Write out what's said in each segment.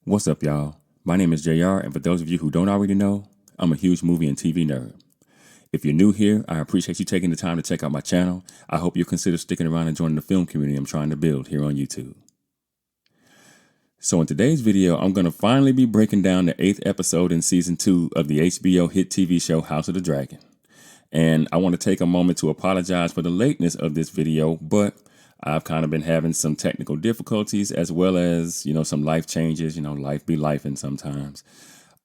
What's up, y'all? My name is JR, and for those of you who don't already know, I'm a huge movie and TV nerd. If you're new here, I appreciate you taking the time to check out my channel. I hope you'll consider sticking around and joining the film community I'm trying to build here on YouTube. So in today's video, I'm going to finally be breaking down the 8th episode in Season 2 of the HBO hit TV show House of the Dragon. And I want to take a moment to apologize for the lateness of this video, but I've kind of been having some technical difficulties as well as, some life changes. Life be lifing sometimes.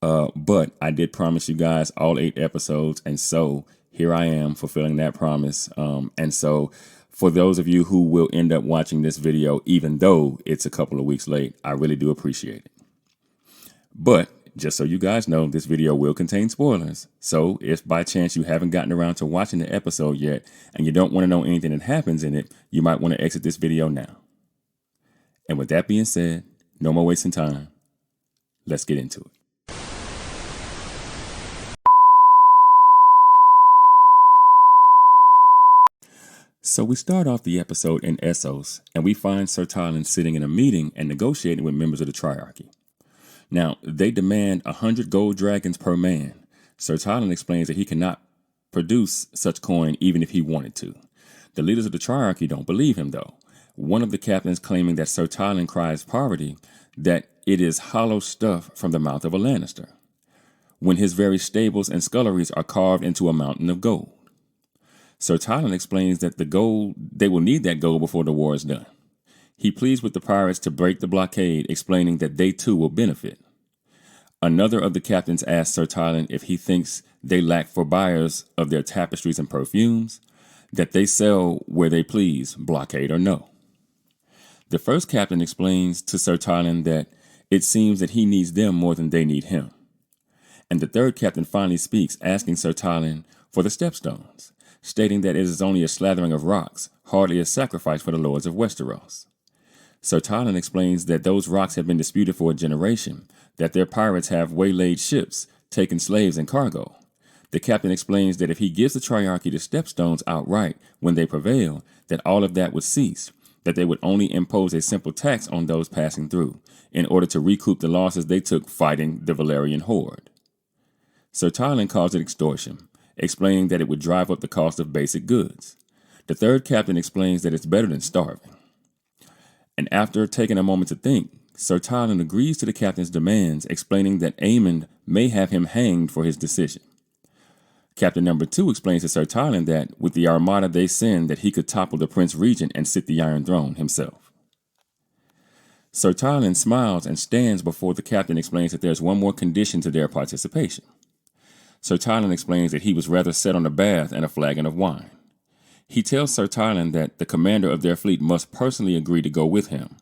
But I did promise you guys all 8 episodes, and so here I am fulfilling that promise. And so for those of you who will end up watching this video, even though it's a couple of weeks late, I really do appreciate it. But just so you guys know, this video will contain spoilers. So if by chance you haven't gotten around to watching the episode yet and you don't want to know anything that happens in it, you might want to exit this video now. And with that being said, no more wasting time. Let's get into it. So we start off the episode in Essos, and we find Sir Tylan sitting in a meeting and negotiating with members of the Triarchy. Now, they demand 100 gold dragons per man. Sir Tylan explains that he cannot produce such coin even if he wanted to. The leaders of the Triarchy don't believe him, though. One of the captains claiming that Sir Tylan cries poverty, that it is hollow stuff from the mouth of a Lannister, when his very stables and sculleries are carved into a mountain of gold. Sir Tylan explains that they will need that gold before the war is done. He pleads with the pirates to break the blockade, explaining that they too will benefit. Another of the captains asks Sir Tylan if he thinks they lack for buyers of their tapestries and perfumes, that they sell where they please, blockade or no. The first captain explains to Sir Tylan that it seems that he needs them more than they need him. And the third captain finally speaks, asking Sir Tylan for the stepstones, stating that it is only a slathering of rocks, hardly a sacrifice for the lords of Westeros. Sir Tylan explains that those rocks have been disputed for a generation, that their pirates have waylaid ships, taken slaves and cargo. The captain explains that if he gives the Triarchy the stepstones outright when they prevail, that all of that would cease, that they would only impose a simple tax on those passing through, in order to recoup the losses they took fighting the Valyrian horde. Sir Tylan calls it extortion, explaining that it would drive up the cost of basic goods. The third captain explains that it's better than starving. And after taking a moment to think, Sir Tylan agrees to the captain's demands, explaining that Aemond may have him hanged for his decision. Captain number 2 explains to Sir Tylan that with the armada they send, that he could topple the Prince Regent and sit the Iron Throne himself. Sir Tylan smiles and stands before the captain, explains that there's one more condition to their participation. Sir Tylan explains that he was rather set on a bath and a flagon of wine. He tells Sir Tylan that the commander of their fleet must personally agree to go with him,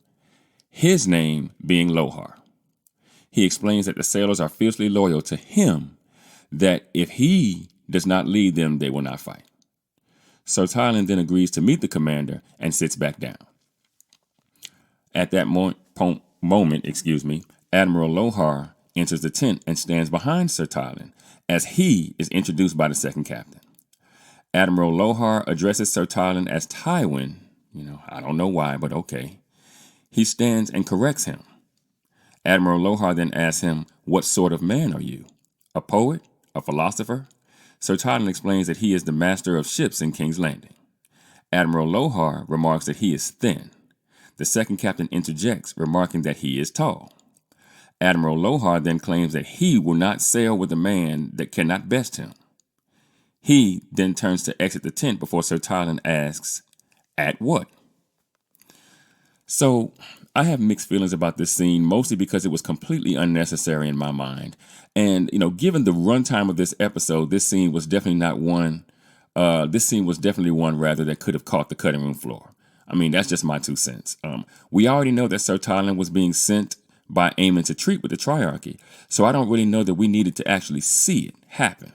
his name being Lohar. He explains that the sailors are fiercely loyal to him, that if he does not lead them, they will not fight. Sir Tylan then agrees to meet the commander and sits back down. At that moment, Admiral Lohar enters the tent and stands behind Sir Tylan as he is introduced by the second captain. Admiral Lohar addresses Sir Tylan as Tywin. I don't know why, but okay. He stands and corrects him. Admiral Lohar then asks him, "What sort of man are you? A poet? A philosopher?" Sir Tylan explains that he is the master of ships in King's Landing. Admiral Lohar remarks that he is thin. The second captain interjects, remarking that he is tall. Admiral Lohar then claims that he will not sail with a man that cannot best him. He then turns to exit the tent before Sir Tylan asks, "At what?" So I have mixed feelings about this scene, mostly because it was completely unnecessary in my mind. And, given the runtime of this episode, this scene was definitely one that could have caught the cutting room floor. I mean, that's just my 2 cents. We already know that Sir Tylan was being sent by Aemond to treat with the Triarchy, so I don't really know that we needed to actually see it happen.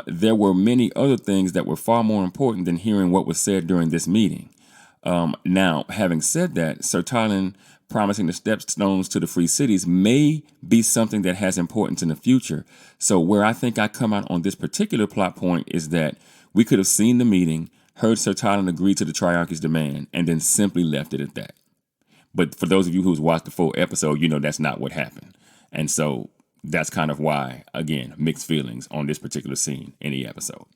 There were many other things that were far more important than hearing what was said during this meeting. Now, having said that, Sir Tylan promising the stepstones to the free cities may be something that has importance in the future. So where I think I come out on this particular plot point is that we could have seen the meeting, heard Sir Tylan agree to the Triarchy's demand, and then simply left it at that. But for those of you who's watched the full episode, you know that's not what happened. And so that's kind of why, again, mixed feelings on this particular scene in the episode.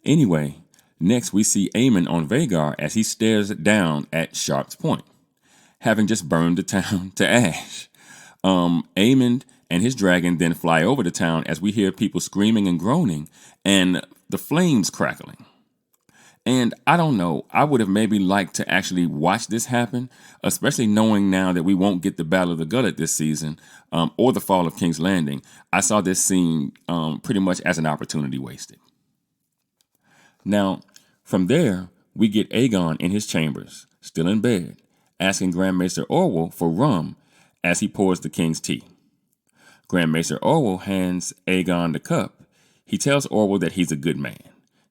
Anyway, next we see Aemon on Vhagar as he stares down at Sharp's Point, having just burned the town to ash. Aemon and his dragon then fly over the town as we hear people screaming and groaning and the flames crackling. And I don't know, I would have maybe liked to actually watch this happen, especially knowing now that we won't get the Battle of the Gullet this season or the Fall of King's Landing. I saw this scene pretty much as an opportunity wasted. Now, from there, we get Aegon in his chambers, still in bed, asking Grand Maester Orwell for rum as he pours the king's tea. Grand Maester Orwell hands Aegon the cup. He tells Orwell that he's a good man.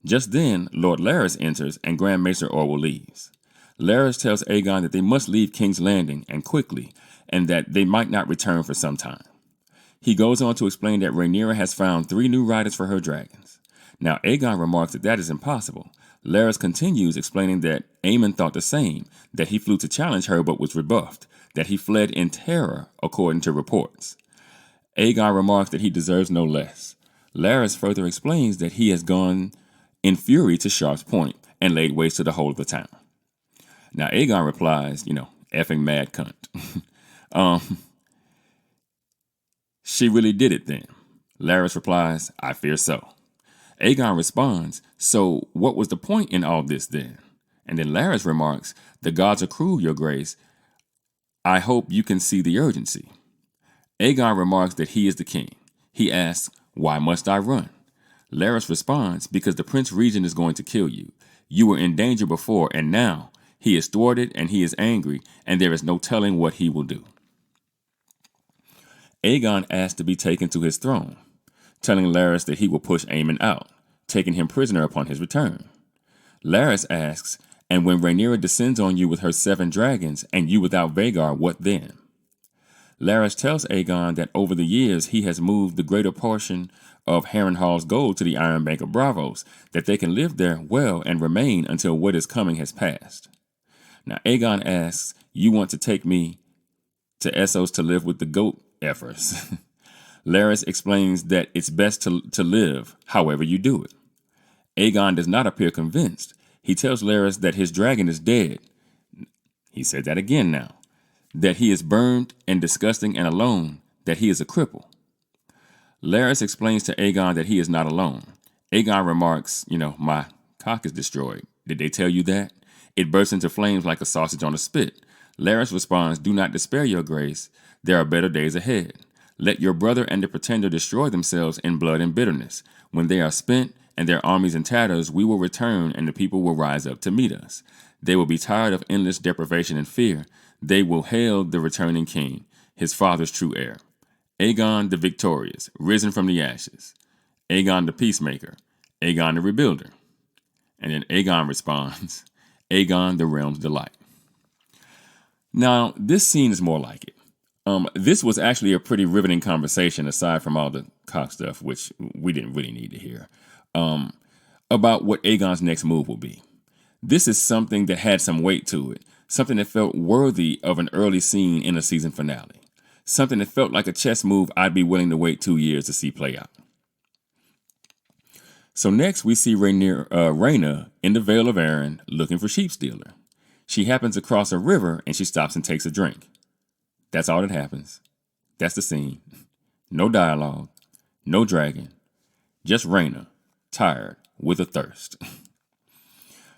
Just then, Lord Larys enters and Grand Maester Orwell leaves. Larys tells Aegon that they must leave King's Landing, and quickly, and that they might not return for some time. He goes on to explain that Rhaenyra has found 3 new riders for her dragons. Now, Aegon remarks that that is impossible. Larys continues explaining that Aemon thought the same, that he flew to challenge her but was rebuffed, that he fled in terror, according to reports. Aegon remarks that he deserves no less. Larys further explains that he has gone in fury to Sharp's Point and laid waste to the whole of the town. Now, Aegon replies, effing mad cunt. She really did it then. Larys replies, I fear so. Aegon responds, so what was the point in all this then? And then Larys remarks, the gods are cruel, your grace. I hope you can see the urgency. Aegon remarks that he is the king. He asks, why must I run? Larys responds, because the Prince Regent is going to kill you. You were in danger before, and now he is thwarted and he is angry, and there is no telling what he will do. Aegon asks to be taken to his throne, telling Larys that he will push Aemon out, taking him prisoner upon his return. Larys asks, and when Rhaenyra descends on you with her 7 dragons, and you without Vhagar, what then? Larys tells Aegon that over the years he has moved the greater portion of Harrenhal's gold to the Iron Bank of Braavos, that they can live there well and remain until what is coming has passed. Now Aegon asks, you want to take me to Essos to live with the goat effers? Larys explains that it's best to live however you do it. Aegon does not appear convinced. He tells Larys that his dragon is dead. He said that again now. That he is burned and disgusting and alone, that he is a cripple. Larys explains to Aegon that he is not alone. Aegon remarks, my cock is destroyed. Did they tell you that? It bursts into flames like a sausage on a spit. Larys responds, do not despair, your grace. There are better days ahead. Let your brother and the pretender destroy themselves in blood and bitterness. When they are spent and their armies in tatters, we will return and the people will rise up to meet us. They will be tired of endless deprivation and fear. They will hail the returning king, his father's true heir. Aegon the victorious, risen from the ashes. Aegon the peacemaker. Aegon the rebuilder. And then Aegon responds, Aegon the realm's delight. Now, this scene is more like it. This was actually a pretty riveting conversation, aside from all the cock stuff, which we didn't really need to hear, about what Aegon's next move will be. This is something that had some weight to it, something that felt worthy of an early scene in a season finale, something that felt like a chess move I'd be willing to wait 2 years to see play out. So next we see Rhaena in the Vale of Arryn looking for Sheepstealer. She happens across a river and she stops and takes a drink. That's all that happens. That's the scene. No dialogue, no dragon, just Rhaena, tired, with a thirst.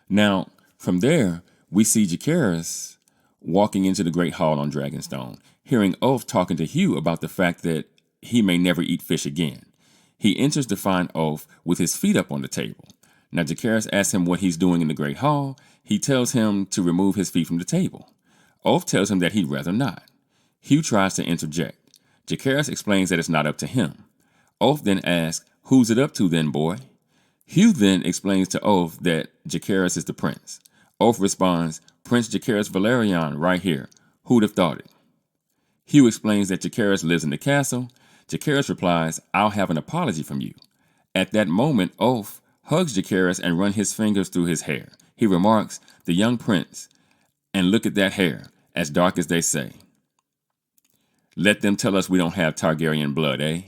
Now, from there, we see Jacaerys walking into the Great Hall on Dragonstone, hearing Ulf talking to Hugh about the fact that he may never eat fish again. He enters to find Ulf with his feet up on the table. Now, Jacaerys asks him what he's doing in the Great Hall. He tells him to remove his feet from the table. Ulf tells him that he'd rather not. Hugh tries to interject. Jacaerys explains that it's not up to him. Ulf then asks, who's it up to then, boy? Hugh then explains to Ulf that Jacaerys is the prince. Ulf responds, Prince Jacaerys Velaryon right here. Who'd have thought it? Hugh explains that Jacaerys lives in the castle. Jacaerys replies, I'll have an apology from you. At that moment, Ulf hugs Jacaerys and runs his fingers through his hair. He remarks, the young prince, And look at that hair, as dark as they say. Let them tell us we don't have Targaryen blood, eh?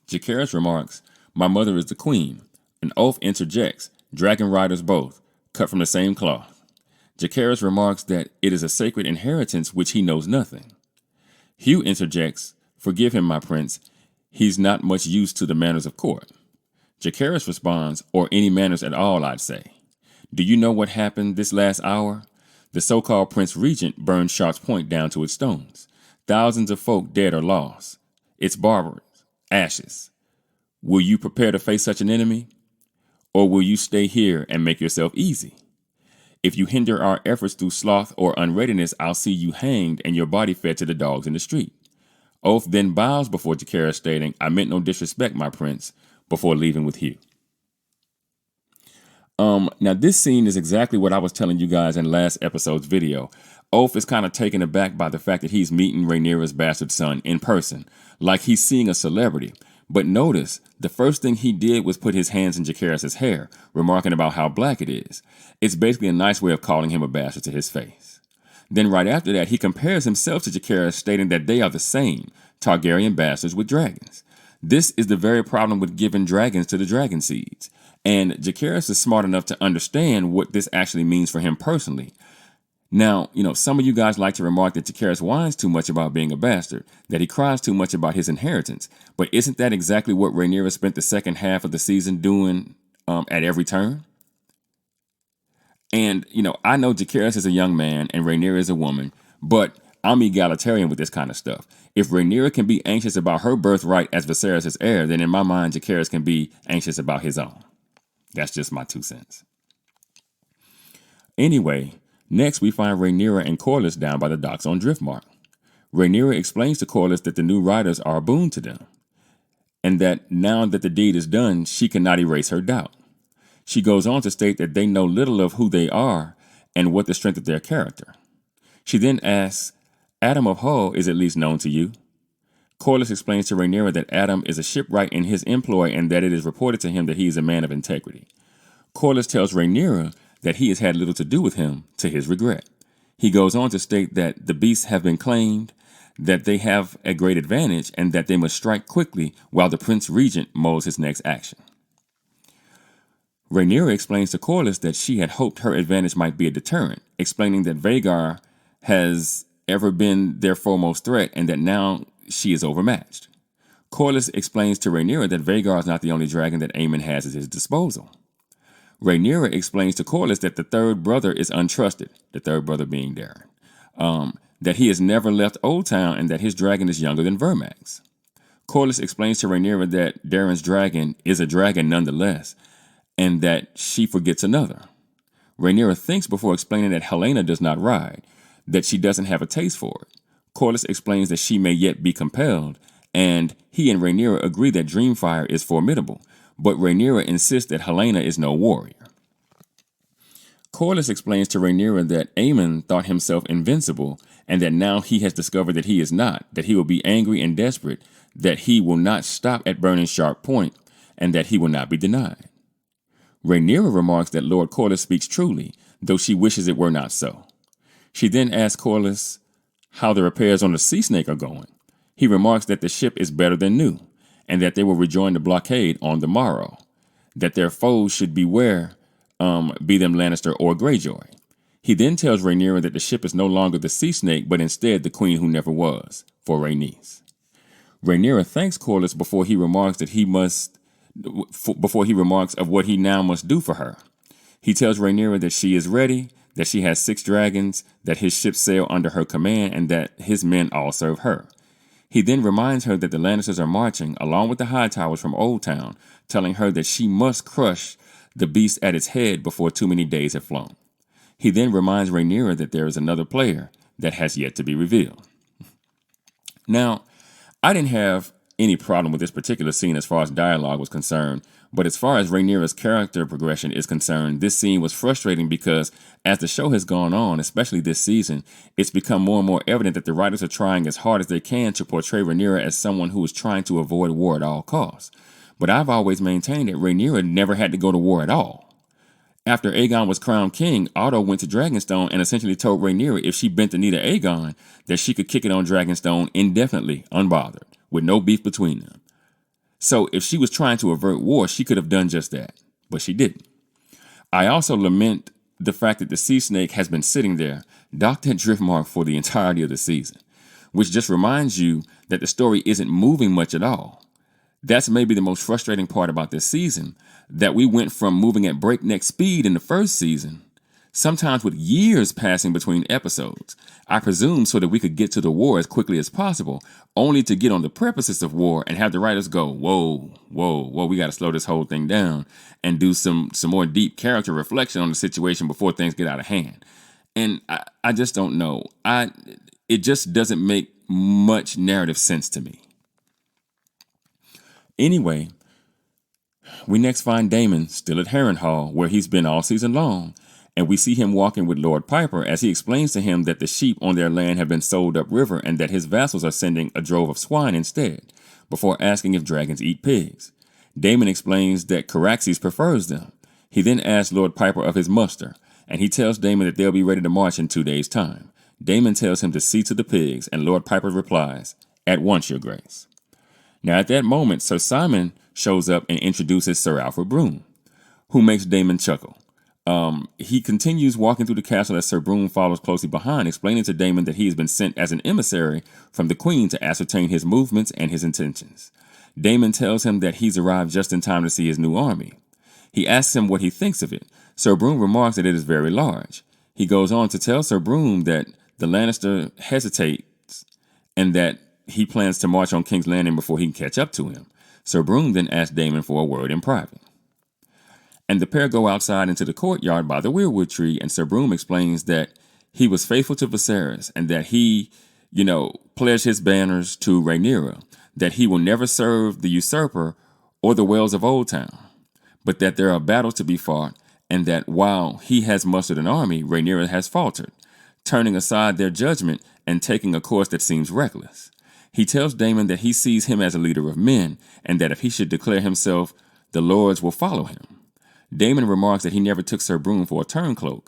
Jacaerys remarks, my mother is the queen. An oath interjects, dragon riders both, cut from the same cloth. Jacaerys remarks that it is a sacred inheritance which he knows nothing. Hugh interjects, forgive him, my prince, he's not much used to the manners of court. Jacaerys responds, or any manners at all, I'd say. Do you know what happened this last hour? The so-called Prince Regent burned Sharp's Point down to its stones. Thousands of folk dead or lost. It's barbarous. Ashes. Will you prepare to face such an enemy? Or will you stay here and make yourself easy? If you hinder our efforts through sloth or unreadiness, I'll see you hanged and your body fed to the dogs in the street. Oath then bows before Jacaerys, stating, I meant no disrespect, my prince, before leaving with Hugh. Now this scene is exactly what I was telling you guys in last episode's video. Oath is kind of taken aback by the fact that he's meeting Rhaenyra's bastard son in person, like he's seeing a celebrity. But notice, the first thing he did was put his hands in Jacaerys' hair, remarking about how black it is. It's basically a nice way of calling him a bastard to his face. Then right after that, he compares himself to Jacaerys, stating that they are the same, Targaryen bastards with dragons. This is the very problem with giving dragons to the dragon seeds. And Jacaerys is smart enough to understand what this actually means for him personally. Now, some of you guys like to remark that Jacaerys whines too much about being a bastard, that he cries too much about his inheritance. But isn't that exactly what Rhaenyra spent the second half of the season doing at every turn? And, I know Jacaerys is a young man and Rhaenyra is a woman, but I'm egalitarian with this kind of stuff. If Rhaenyra can be anxious about her birthright as Viserys' heir, then in my mind, Jacaerys can be anxious about his own. That's just my 2 cents. Anyway, next we find Rhaenyra and Corlys down by the docks on Driftmark. Rhaenyra explains to Corlys that the new riders are a boon to them, and that now that the deed is done, she cannot erase her doubt. She goes on to state that they know little of who they are and what the strength of their character. She then asks, Adam of Hull is at least known to you. Corlys explains to Rhaenyra that Adam is a shipwright in his employ and that it is reported to him that he is a man of integrity. Corlys tells Rhaenyra that he has had little to do with him, to his regret. He goes on to state that the beasts have been claimed, that they have a great advantage, and that they must strike quickly while the Prince Regent molds his next action. Rhaenyra explains to Corlys that she had hoped her advantage might be a deterrent, explaining that Vhagar has ever been their foremost threat and that now she is overmatched. Corlys explains to Rhaenyra that Vhagar is not the only dragon that Aemon has at his disposal. Rhaenyra explains to Corlys that the third brother is untrusted, the third brother being Daeron, that he has never left Old Town and that his dragon is younger than Vermax. Corlys explains to Rhaenyra that Daeron's dragon is a dragon nonetheless, and that she forgets another. Rhaenyra thinks before explaining that Helaena does not ride, that she doesn't have a taste for it. Corlys explains that she may yet be compelled, and he and Rhaenyra agree that Dreamfire is formidable, but Rhaenyra insists that Helaena is no warrior. Corlys explains to Rhaenyra that Aemon thought himself invincible, and that now he has discovered that he is not, that he will be angry and desperate, that he will not stop at burning Sharp Point, and that he will not be denied. Rhaenyra remarks that Lord Corlys speaks truly, though she wishes it were not so. She then asks Corlys how the repairs on the Sea Snake are going. He remarks that the ship is better than new, and that they will rejoin the blockade on the morrow, that their foes should beware, be them Lannister or Greyjoy. He then tells Rhaenyra that the ship is no longer the Sea Snake, but instead the Queen Who Never Was, for Rhaenys. Rhaenyra thanks Corlys before he remarks of what he now must do for her. He tells Rhaenyra that she is ready, that she has 6 dragons, that his ships sail under her command, and that his men all serve her. He then reminds her that the Lannisters are marching, along with the Hightowers from Old Town, telling her that she must crush the beast at its head before too many days have flown. He then reminds Rhaenyra that there is another player that has yet to be revealed. Now, I didn't have any problem with this particular scene as far as dialogue was concerned, but as far as Rhaenyra's character progression is concerned, this scene was frustrating because as the show has gone on, especially this season, it's become more and more evident that the writers are trying as hard as they can to portray Rhaenyra as someone who is trying to avoid war at all costs. But I've always maintained that Rhaenyra never had to go to war at all. After Aegon was crowned king, Otto went to Dragonstone and essentially told Rhaenyra if she bent the knee to Aegon, that she could kick it on Dragonstone indefinitely, unbothered, with no beef between them. So if she was trying to avert war, she could have done just that, but she didn't. I also lament the fact that the sea snake has been sitting there, docked at Driftmark for the entirety of the season, which just reminds you that the story isn't moving much at all. That's maybe the most frustrating part about this season, that we went from moving at breakneck speed in the first season, sometimes with years passing between episodes, I presume so that we could get to the war as quickly as possible, only to get on the precipice of war and have the writers go, whoa, we got to slow this whole thing down and do some more deep character reflection on the situation before things get out of hand. And I just don't know. It just doesn't make much narrative sense to me. Anyway, we next find Daemon still at Harrenhal, where he's been all season long, and we see him walking with Lord Piper as he explains to him that the sheep on their land have been sold upriver and that his vassals are sending a drove of swine instead, before asking if dragons eat pigs. Daemon explains that Caraxes prefers them. He then asks Lord Piper of his muster, and he tells Daemon that they'll be ready to march in 2 days' time. Daemon tells him to see to the pigs, and Lord Piper replies, "At once, your grace." Now at that moment, Sir Simon shows up and introduces Sir Alfred Broom, who makes Daemon chuckle. He continues walking through the castle as Sir Broom follows closely behind, explaining to Daemon that he has been sent as an emissary from the Queen to ascertain his movements and his intentions. Daemon tells him that he's arrived just in time to see his new army. He asks him what he thinks of it. Sir Broom remarks that it is very large. He goes on to tell Sir Broom that the Lannister hesitates and that he plans to march on King's Landing before he can catch up to him. Sir Broom then asks Daemon for a word in private. And the pair go outside into the courtyard by the weirwood tree, and Sir Broom explains that he was faithful to Viserys and that he, pledged his banners to Rhaenyra, that he will never serve the usurper or the Wells of Old Town, but that there are battles to be fought, and that while he has mustered an army, Rhaenyra has faltered, turning aside their judgment and taking a course that seems reckless. He tells Daemon that he sees him as a leader of men, and that if he should declare himself, the lords will follow him. Daemon remarks that he never took Sir Broom for a turncloak.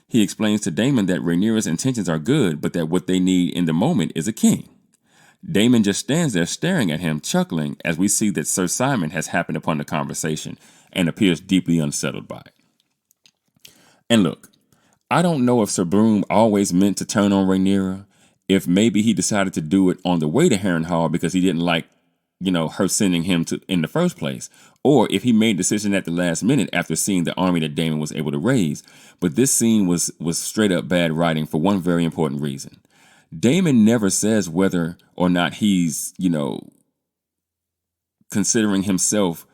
He explains to Daemon that Rhaenyra's intentions are good, but that what they need in the moment is a king. Daemon just stands there staring at him, chuckling, as we see that Sir Simon has happened upon the conversation and appears deeply unsettled by it. And look, I don't know if Sir Broom always meant to turn on Rhaenyra, if maybe he decided to do it on the way to Harrenhal because he didn't like, her sending him to in the first place, or if he made a decision at the last minute after seeing the army that Daemon was able to raise. But this scene was straight up bad writing for one very important reason. Daemon never says whether or not he's, considering himself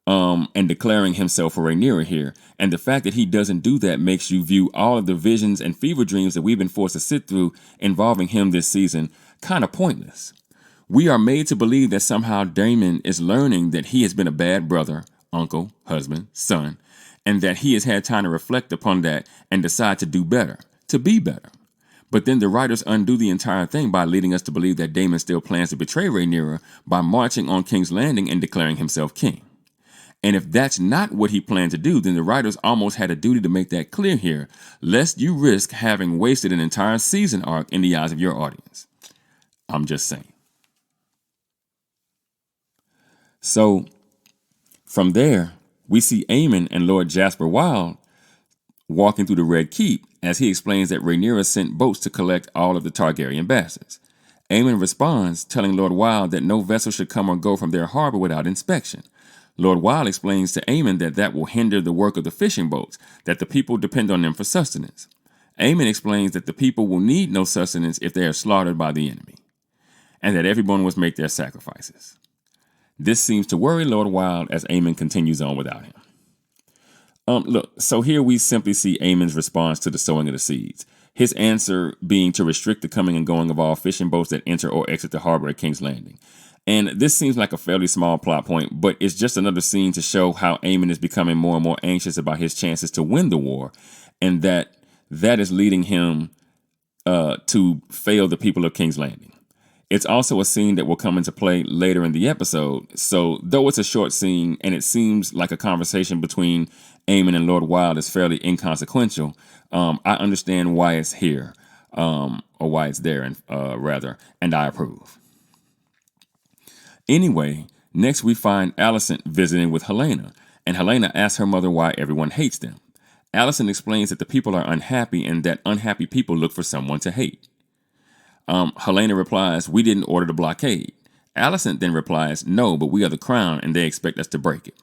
and declaring himself for Rhaenyra here. And the fact that he doesn't do that makes you view all of the visions and fever dreams that we've been forced to sit through involving him this season kind of pointless. We are made to believe that somehow Daemon is learning that he has been a bad brother, uncle, husband, son, and that he has had time to reflect upon that and decide to do better, to be better. But then the writers undo the entire thing by leading us to believe that Daemon still plans to betray Rhaenyra by marching on King's Landing and declaring himself king. And if that's not what he planned to do, then the writers almost had a duty to make that clear here, lest you risk having wasted an entire season arc in the eyes of your audience. I'm just saying. So, from there, we see Aemon and Lord Jasper Wilde walking through the Red Keep as he explains that Rhaenyra sent boats to collect all of the Targaryen bastards. Aemon responds, telling Lord Wilde that no vessel should come or go from their harbor without inspection. Lord Wilde explains to Aemon that will hinder the work of the fishing boats, that the people depend on them for sustenance. Aemon explains that the people will need no sustenance if they are slaughtered by the enemy, and that everyone must make their sacrifices. This seems to worry Lord Wilde as Aemon continues on without him. Look, so here we simply see Aemon's response to the sowing of the seeds. His answer being to restrict the coming and going of all fishing boats that enter or exit the harbor at King's Landing. And this seems like a fairly small plot point, but it's just another scene to show how Aemon is becoming more and more anxious about his chances to win the war, and that is leading him to fail the people of King's Landing. It's also a scene that will come into play later in the episode. So, though it's a short scene and it seems like a conversation between Aemon and Lord Wilde is fairly inconsequential, I understand why it's here, or why it's there, and rather, and I approve. Anyway, next we find Alicent visiting with Helaena, and Helaena asks her mother why everyone hates them. Alicent explains that the people are unhappy and that unhappy people look for someone to hate. Helaena replies, "We didn't order the blockade." Alicent then replies, "No, but we are the crown and they expect us to break it."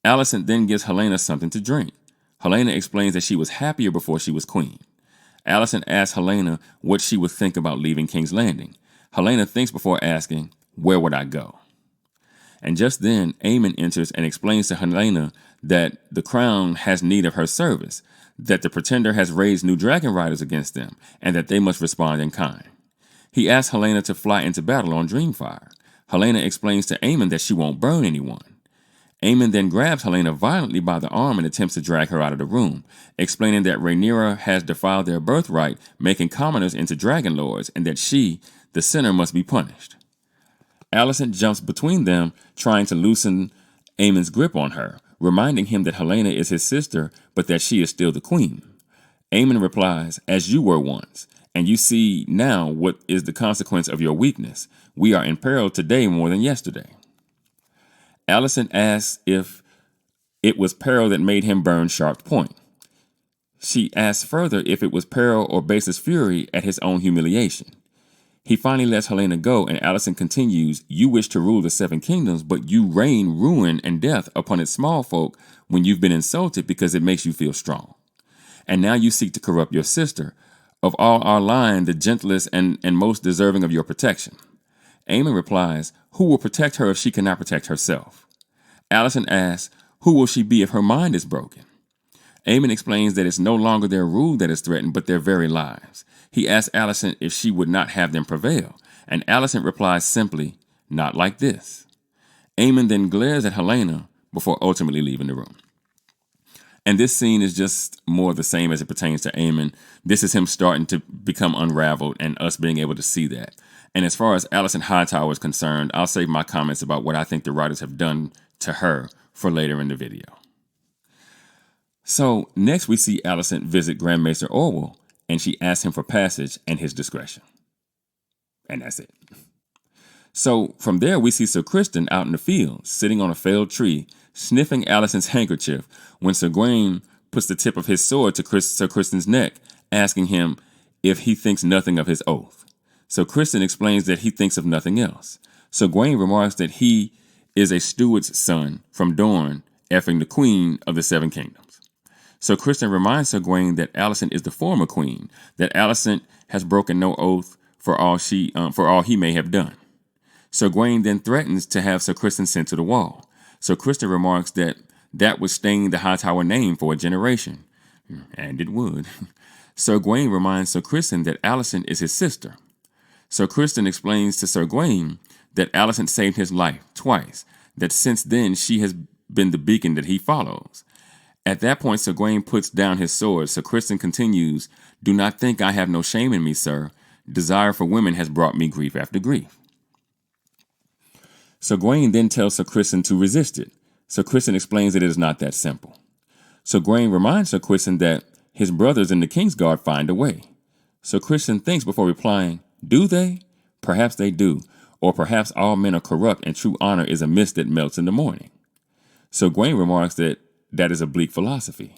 Alicent then gives Helaena something to drink. Helaena explains that she was happier before she was queen. Alicent asks Helaena what she would think about leaving King's Landing. Helaena thinks before asking, "Where would I go?" And just then, Aemon enters and explains to Helaena that the crown has need of her service, that the Pretender has raised new dragon riders against them, and that they must respond in kind. He asks Helaena to fly into battle on Dreamfire. Helaena explains to Aemon that she won't burn anyone. Aemon then grabs Helaena violently by the arm and attempts to drag her out of the room, explaining that Rhaenyra has defiled their birthright, making commoners into dragon lords, and that she, the sinner, must be punished. Alicent jumps between them, trying to loosen Aemon's grip on her, reminding him that Helaena is his sister, but that she is still the queen. Aemon replies, "As you were once, and you see now what is the consequence of your weakness. We are in peril today more than yesterday." Alicent asks if it was peril that made him burn Sharp Point. She asks further if it was peril or basest fury at his own humiliation. He finally lets Helaena go, and Alicent continues, "You wish to rule the Seven Kingdoms, but you rain ruin and death upon its small folk when you've been insulted because it makes you feel strong. And now you seek to corrupt your sister, of all our line, the gentlest and most deserving of your protection." Aemon replies, "Who will protect her if she cannot protect herself?" Alicent asks, "Who will she be if her mind is broken?" Aemon explains that it's no longer their rule that is threatened, but their very lives. He asks Alicent if she would not have them prevail, and Alicent replies simply, "Not like this." Aemon then glares at Helaena before ultimately leaving the room. And this scene is just more the same as it pertains to Aemon. This is him starting to become unraveled and us being able to see that. And as far as Alicent Hightower is concerned, I'll save my comments about what I think the writers have done to her for later in the video. So next we see Alicent visit Grand Maester Orwell, and she asks him for passage and his discretion. And that's it. So from there we see Sir Criston out in the field, sitting on a felled tree, sniffing Alicent's handkerchief, when Sir Gawain puts the tip of his sword to Sir Criston's neck, asking him if he thinks nothing of his oath. So Criston explains that he thinks of nothing else. Sir Gawain remarks that he is a steward's son from Dorne, effing the queen of the Seven Kingdoms. So Criston reminds Sir Gawain that Alicent is the former queen, that Alicent has broken no oath for all he may have done. Sir Gawain then threatens to have Sir Criston sent to the wall. So Criston remarks that would stain the Hightower name for a generation. And it would. Sir Gawain reminds Sir Criston that Alicent is his sister. Sir Criston explains to Sir Gawain that Alicent saved his life twice, that since then she has been the beacon that he follows. At that point, Sir Gawain puts down his sword. Sir Criston continues, "Do not think I have no shame in me, sir. Desire for women has brought me grief after grief." Sir Gawain then tells Sir Criston to resist it. Sir Criston explains that it is not that simple. Sir Gawain reminds Sir Criston that his brothers in the Kingsguard find a way. Sir Criston thinks before replying, "Do they? Perhaps they do. Or perhaps all men are corrupt and true honor is a mist that melts in the morning." Sir Gawain remarks that is a bleak philosophy.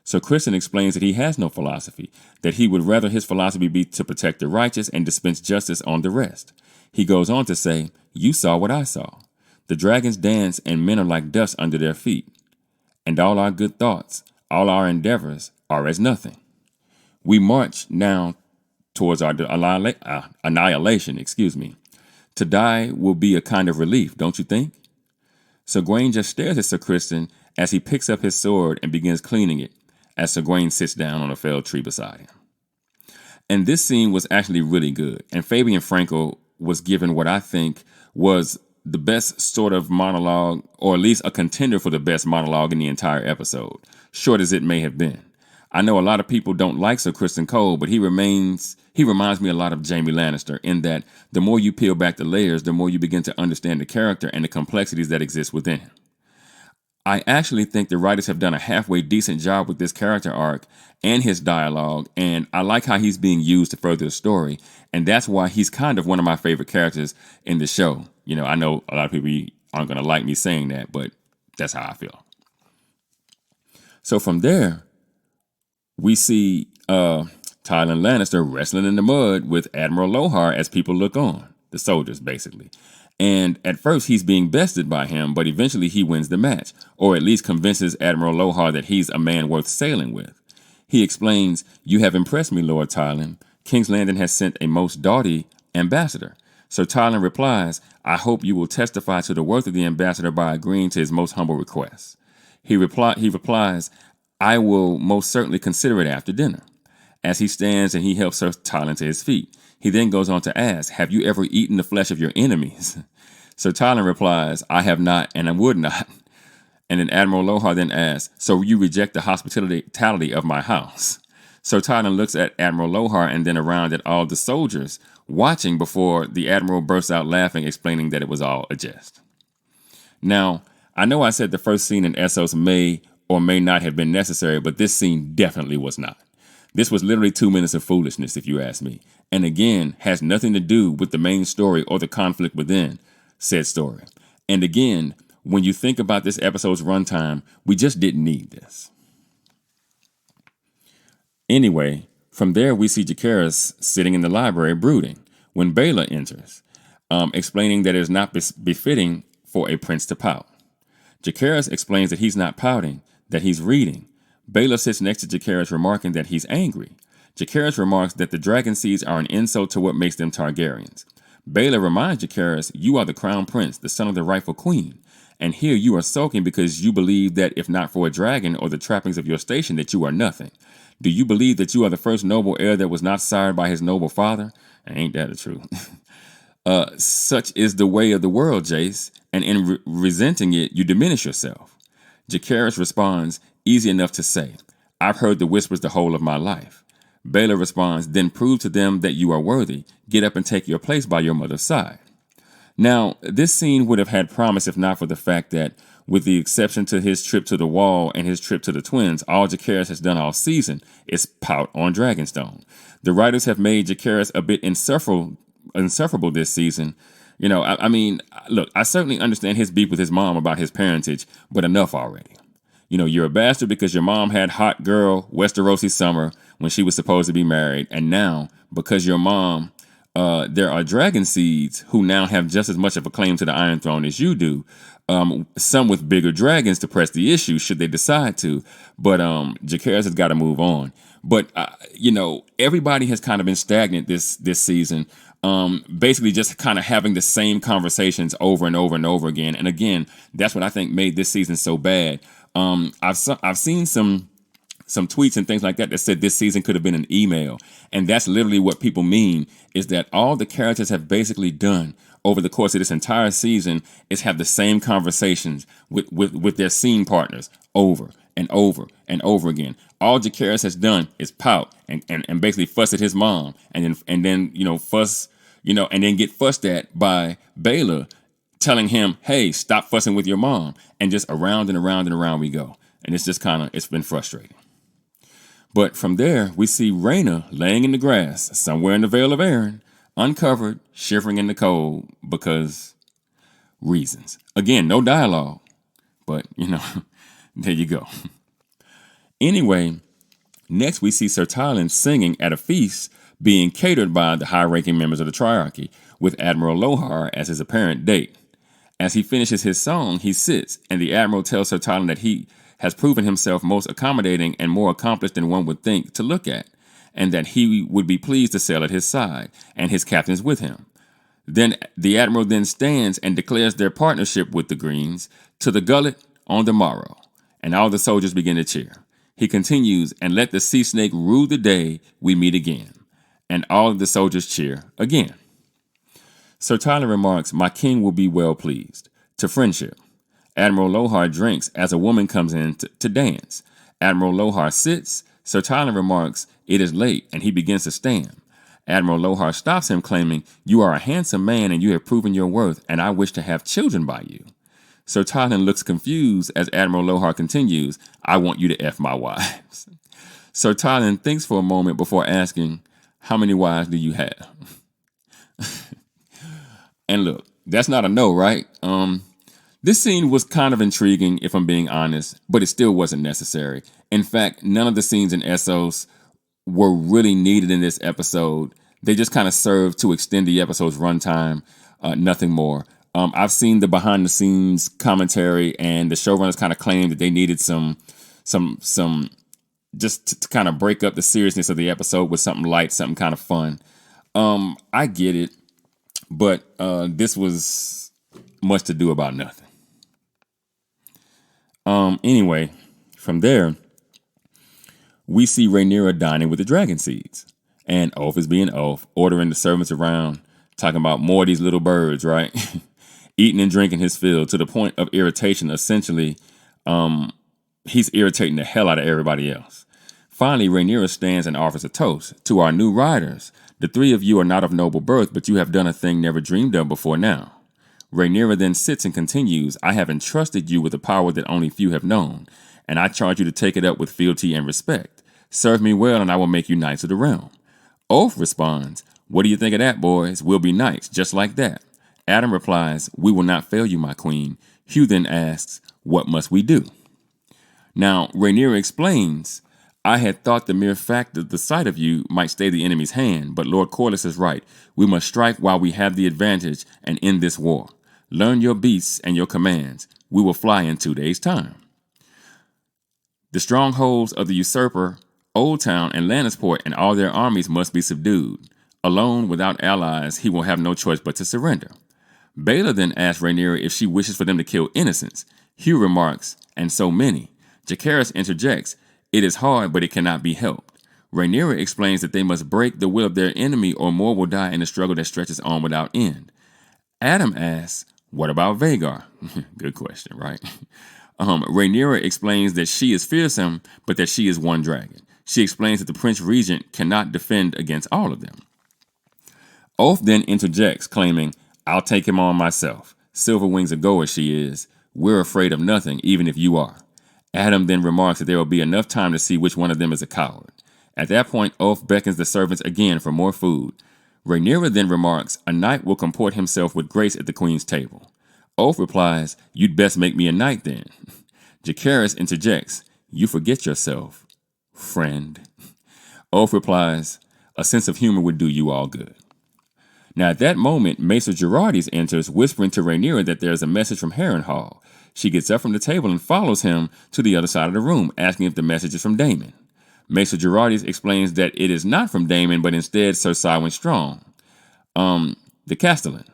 Sir Criston explains that he has no philosophy, that he would rather his philosophy be to protect the righteous and dispense justice on the rest. He goes on to say, "You saw what I saw. The dragons dance and men are like dust under their feet. And all our good thoughts, all our endeavors are as nothing. We march now towards our annihilation, To die will be a kind of relief, don't you think?" Sir Gawain just stares at Sir Criston as he picks up his sword and begins cleaning it, as Sir Gawain sits down on a felled tree beside him. And this scene was actually really good, and Fabian Frankel was given what I think was the best sort of monologue, or at least a contender for the best monologue in the entire episode, short as it may have been. I know a lot of people don't like Sir Kristen Cole, but he reminds me a lot of Jaime Lannister in that the more you peel back the layers, the more you begin to understand the character and the complexities that exist within him. I actually think the writers have done a halfway decent job with this character arc and his dialogue, and I like how he's being used to further the story, and that's why he's kind of one of my favorite characters in the show. I know a lot of people aren't going to like me saying that, but that's how I feel. So from there, we see Tywin Lannister wrestling in the mud with Admiral Lohar as people look on, the soldiers basically. And at first he's being bested by him, but eventually he wins the match, or at least convinces Admiral Lohar that he's a man worth sailing with. He explains, "You have impressed me, Lord Tywin. King's Landing has sent a most doughty ambassador." Sir Tywin replies, "I hope you will testify to the worth of the ambassador by agreeing to his most humble request." He replies, "I will most certainly consider it after dinner." As he stands and he helps Sir Tywin to his feet, he then goes on to ask, "Have you ever eaten the flesh of your enemies?" Sir Tywin replies, "I have not, and I would not." And then Admiral Lohar then asks, "So you reject the hospitality of my house?" Sir Tywin looks at Admiral Lohar and then around at all the soldiers watching before the Admiral bursts out laughing, explaining that it was all a jest. Now, I know I said the first scene in Essos may or may not have been necessary, but this scene definitely was not. This was literally 2 minutes of foolishness, if you ask me, and again, has nothing to do with the main story or the conflict within said story. And again, when you think about this episode's runtime, we just didn't need this. Anyway, from there we see Jacaerys sitting in the library brooding when Baela enters, explaining that it is not befitting for a prince to pout. Jacaerys explains that he's not pouting, that he's reading. Baela sits next to Jacaerys, remarking that he's angry. Jacaerys remarks that the dragon seeds are an insult to what makes them Targaryens. Baela reminds Jacaerys, "You are the crown prince, the son of the rightful queen. And here you are sulking because you believe that if not for a dragon or the trappings of your station, that you are nothing. Do you believe that you are the first noble heir that was not sired by his noble father? Ain't that the truth?" Such is the way of the world, Jace, and in resenting it, you diminish yourself. Jacaerys responds, "Easy enough to say. I've heard the whispers the whole of my life." Baela responds, "Then prove to them that you are worthy. Get up and take your place by your mother's side." Now, this scene would have had promise if not for the fact that, with the exception to his trip to the Wall and his trip to the Twins, all Jacaerys has done all season is pout on Dragonstone. The writers have made Jacaerys a bit insufferable this season. I mean, look, I certainly understand his beef with his mom about his parentage, but enough already. You're a bastard because your mom had hot girl Westerosi Summer when she was supposed to be married, and now, because your mom, there are dragon seeds who now have just as much of a claim to the Iron Throne as you do, some with bigger dragons to press the issue should they decide to, but Jacaerys has got to move on. But, everybody has kind of been stagnant this season, basically just kind of having the same conversations over and over and over again. And again, that's what I think made this season so bad. I've seen some tweets and things like that said this season could have been an email. And that's literally what people mean, is that all the characters have basically done over the course of this entire season is have the same conversations with their scene partners over and over and over again. All Jacaerys has done is pout and basically fuss at his mom and then fuss, and then get fussed at by Baela telling him, "Hey, stop fussing with your mom," and just around and around and around we go. And it's just it's been frustrating. But from there, we see Rhaena laying in the grass somewhere in the Vale of Arryn, uncovered, shivering in the cold because reasons. Again, no dialogue, but there you go. Anyway, next we see Sir Tywin singing at a feast being catered by the high-ranking members of the Triarchy, with Admiral Lohar as his apparent date. As he finishes his song, he sits, and the Admiral tells Sir Tywin that he has proven himself most accommodating and more accomplished than one would think to look at, and that he would be pleased to sail at his side, and his captains with him. Then the Admiral then stands and declares their partnership with the Greens to the gullet on the morrow, and all the soldiers begin to cheer. He continues, "And let the sea snake rue the day we meet again." And all of the soldiers cheer again. Sir Tywin remarks, "My king will be well pleased." To friendship. Admiral Lohar drinks as a woman comes in to dance. Admiral Lohar sits, Sir Tylen remarks, "It is late," and he begins to stand. Admiral Lohar stops him, claiming, "You are a handsome man and you have proven your worth, and I wish to have children by you." Sir Tylen looks confused as Admiral Lohar continues, "I want you to F my wives." Sir Tylen thinks for a moment before asking, "How many wives do you have?" And look, that's not a no, right? This scene was kind of intriguing, if I'm being honest, but it still wasn't necessary. In fact, none of the scenes in Essos were really needed in this episode. They just kind of served to extend the episode's runtime, nothing more. I've seen the behind-the-scenes commentary, and the showrunners kind of claimed that they needed some just to kind of break up the seriousness of the episode with something light, something kind of fun. I get it, but this was much to do about nothing. Anyway, from there, we see Rhaenyra dining with the dragon seeds. And Ulf is being Ulf, ordering the servants around, talking about more of these little birds, right? Eating and drinking his fill to the point of irritation. Essentially, he's irritating the hell out of everybody else. Finally, Rhaenyra stands and offers a toast to our new riders. The three of you are not of noble birth, but you have done a thing never dreamed of before now. Rhaenyra then sits and continues, I have entrusted you with a power that only few have known, and I charge you to take it up with fealty and respect. Serve me well, and I will make you knights of the realm. Ulf responds, what do you think of that, boys? We'll be knights, just like that. Adam replies, we will not fail you, my queen. Hugh then asks, what must we do? Now, Rhaenyra explains, I had thought the mere fact of the sight of you might stay the enemy's hand, but Lord Corlys is right. We must strike while we have the advantage and end this war. Learn your beasts and your commands. We will fly in 2 days' time. The strongholds of the usurper, Old Town and Lannisport and all their armies must be subdued. Alone, without allies, he will have no choice but to surrender. Baelor then asks Rhaenyra if she wishes for them to kill innocents. Hugh remarks, and so many. Jacaerys interjects, it is hard, but it cannot be helped. Rhaenyra explains that they must break the will of their enemy or more will die in a struggle that stretches on without end. Adam asks, what about Vhagar? Good question, right? Rhaenyra explains that she is fearsome, but that she is one dragon. She explains that the Prince Regent cannot defend against all of them. Ulf then interjects, claiming, I'll take him on myself. Silver Wings a goer she is. We're afraid of nothing, even if you are. Adam then remarks that there will be enough time to see which one of them is a coward. At that point, Ulf beckons the servants again for more food. Rhaenyra then remarks, a knight will comport himself with grace at the queen's table. Ulf replies, you'd best make me a knight then. Jacaerys interjects, you forget yourself, friend. Ulf replies, a sense of humor would do you all good. Now at that moment, Maester Gerardis enters, whispering to Rhaenyra that there is a message from Harrenhal. She gets up from the table and follows him to the other side of the room, asking if the message is from Daemon. Maester Gerardis explains that it is not from Daemon, but instead Sir Cywin Strong, the Castellan.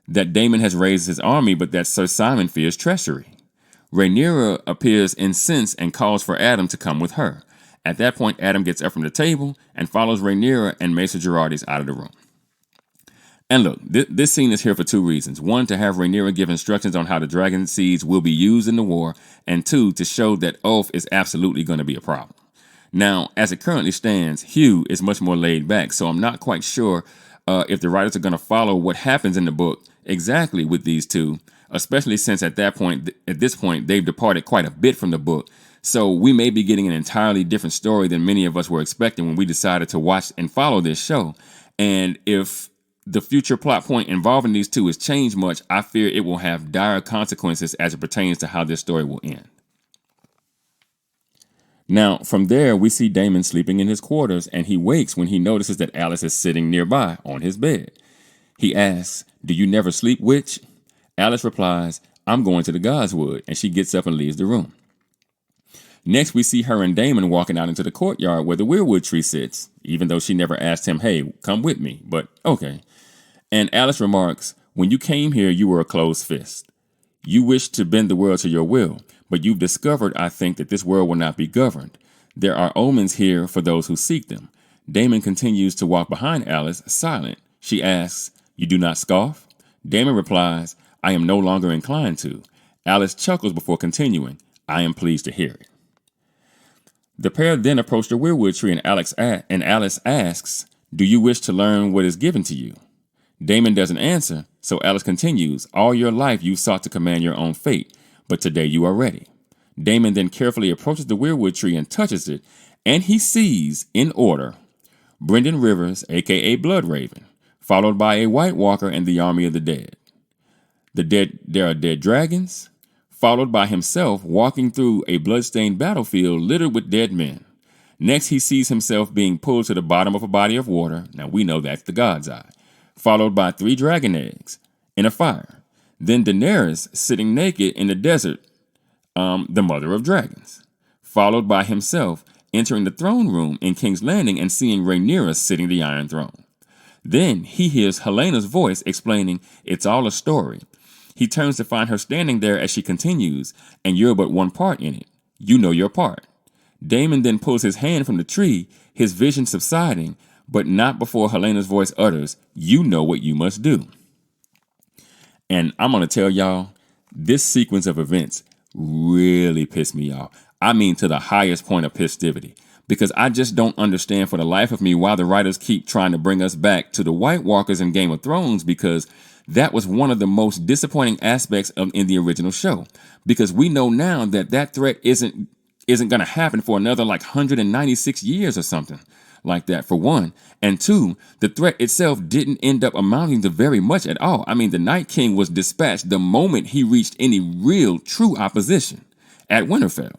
That Daemon has raised his army, but that Sir Cywin fears treachery. Rhaenyra appears incensed and calls for Adam to come with her. At that point, Adam gets up from the table and follows Rhaenyra and Maester Gerardis out of the room. And look, this scene is here for two reasons. One, to have Rhaenyra give instructions on how the dragon seeds will be used in the war, and two, to show that Ulf is absolutely going to be a problem. Now, as it currently stands, Hugh is much more laid back, so I'm not quite sure if the writers are going to follow what happens in the book exactly with these two, especially since at this point, they've departed quite a bit from the book. So we may be getting an entirely different story than many of us were expecting when we decided to watch and follow this show. And if the future plot point involving these two is changed much, I fear it will have dire consequences as it pertains to how this story will end. Now, from there, we see Daemon sleeping in his quarters, and he wakes when he notices that Alis is sitting nearby on his bed. He asks, do you never sleep, witch? Alis replies, I'm going to the Godswood, and she gets up and leaves the room. Next, we see her and Daemon walking out into the courtyard where the weirwood tree sits, even though she never asked him, hey, come with me, but okay. And Alis remarks, when you came here, you were a closed fist. You wished to bend the world to your will, but you've discovered, I think, that this world will not be governed. There are omens here for those who seek them. Daemon continues to walk behind Alis, silent. She asks, you do not scoff? Daemon replies, I am no longer inclined to. Alis chuckles before continuing, I am pleased to hear it. The pair then approach the weirwood tree, and Alice asks, "Do you wish to learn what is given to you?" Damon doesn't answer, so Alice continues, "All your life you've sought to command your own fate, but today you are ready." Damon then carefully approaches the weirwood tree and touches it, and he sees, in order, Brendan Rivers, aka Bloodraven, followed by a White Walker and the army of the dead. There are dead dragons, followed by himself walking through a bloodstained battlefield littered with dead men. Next, he sees himself being pulled to the bottom of a body of water. Now we know that's the God's Eye. Followed by 3 dragon eggs in a fire. Then Daenerys sitting naked in the desert, the mother of dragons. Followed by himself entering the throne room in King's Landing and seeing Rhaenyra sitting the Iron Throne. Then he hears Helena's voice explaining it's all a story. He turns to find her standing there as she continues, "And you're but one part in it. You know your part." Damon then pulls his hand from the tree, his vision subsiding, but not before Helena's voice utters, "You know what you must do." And I'm going to tell y'all, this sequence of events really pissed me off. I mean, to the highest point of festivity. Because I just don't understand for the life of me why the writers keep trying to bring us back to the White Walkers in Game of Thrones, because that was one of the most disappointing aspects in the original show. Because we know now that threat isn't going to happen for another like 196 years or something like that, for one. And two, the threat itself didn't end up amounting to very much at all. I mean, the Night King was dispatched the moment he reached any real, true opposition at Winterfell.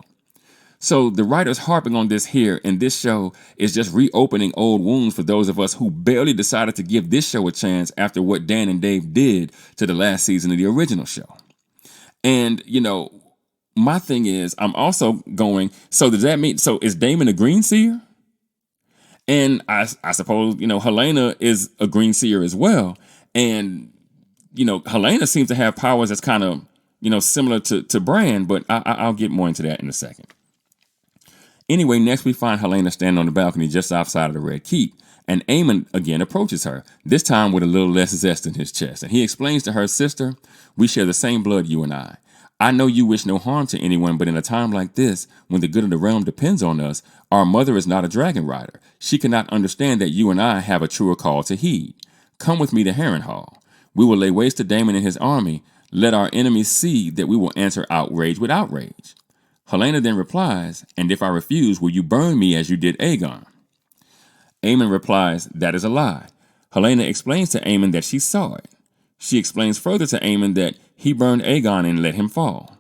So the writers harping on this here in this show is just reopening old wounds for those of us who barely decided to give this show a chance after what Dan and Dave did to the last season of the original show. And, my thing is, I'm also going, so does that mean, so is Daemon a green seer? And I suppose, Helena is a green seer as well. And, Helena seems to have powers that's kind of, similar to Bran, but I'll get more into that in a second. Anyway, next we find Helena standing on the balcony just outside of the Red Keep, and Aemon again approaches her, this time with a little less zest in his chest, and he explains to her, "Sister, we share the same blood, you and I. I know you wish no harm to anyone, but in a time like this, when the good of the realm depends on us, our mother is not a dragon rider. She cannot understand that you and I have a truer call to heed. Come with me to Harrenhal. We will lay waste to Daemon and his army. Let our enemies see that we will answer outrage with outrage." Helena then replies, "And if I refuse, will you burn me as you did Aegon?" Aemon replies, "That is a lie." Helena explains to Aemon that she saw it. She explains further to Aemon that he burned Aegon and let him fall.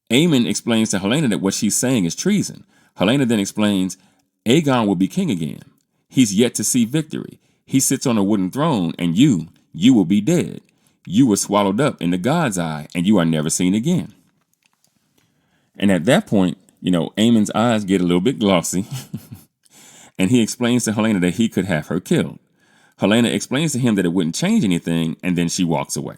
Aemon explains to Helena that what she's saying is treason. Helena then explains, "Aegon will be king again. He's yet to see victory. He sits on a wooden throne, and you will be dead. You were swallowed up in the God's Eye, and you are never seen again." And at that point, Aemon's eyes get a little bit glossy, and he explains to Helena that he could have her killed. Helena explains to him that it wouldn't change anything, and then she walks away.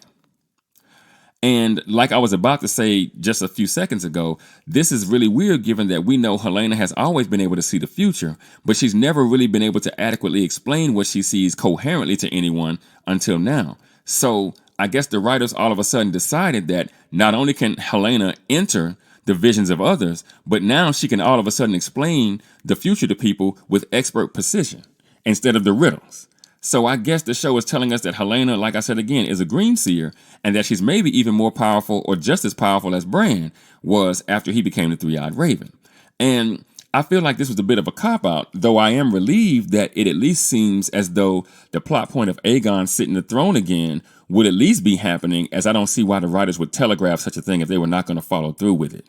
And like I was about to say just a few seconds ago, this is really weird given that we know Helena has always been able to see the future, but she's never really been able to adequately explain what she sees coherently to anyone until now. So I guess the writers all of a sudden decided that not only can Helena enter the visions of others, but now she can all of a sudden explain the future to people with expert precision instead of the riddles. So I guess the show is telling us that Helena, like I said again, is a green seer, and that she's maybe even more powerful or just as powerful as Bran was after he became the Three-Eyed Raven. And I feel like this was a bit of a cop-out, though I am relieved that it at least seems as though the plot point of Aegon sitting the throne again would at least be happening, as I don't see why the writers would telegraph such a thing if they were not going to follow through with it.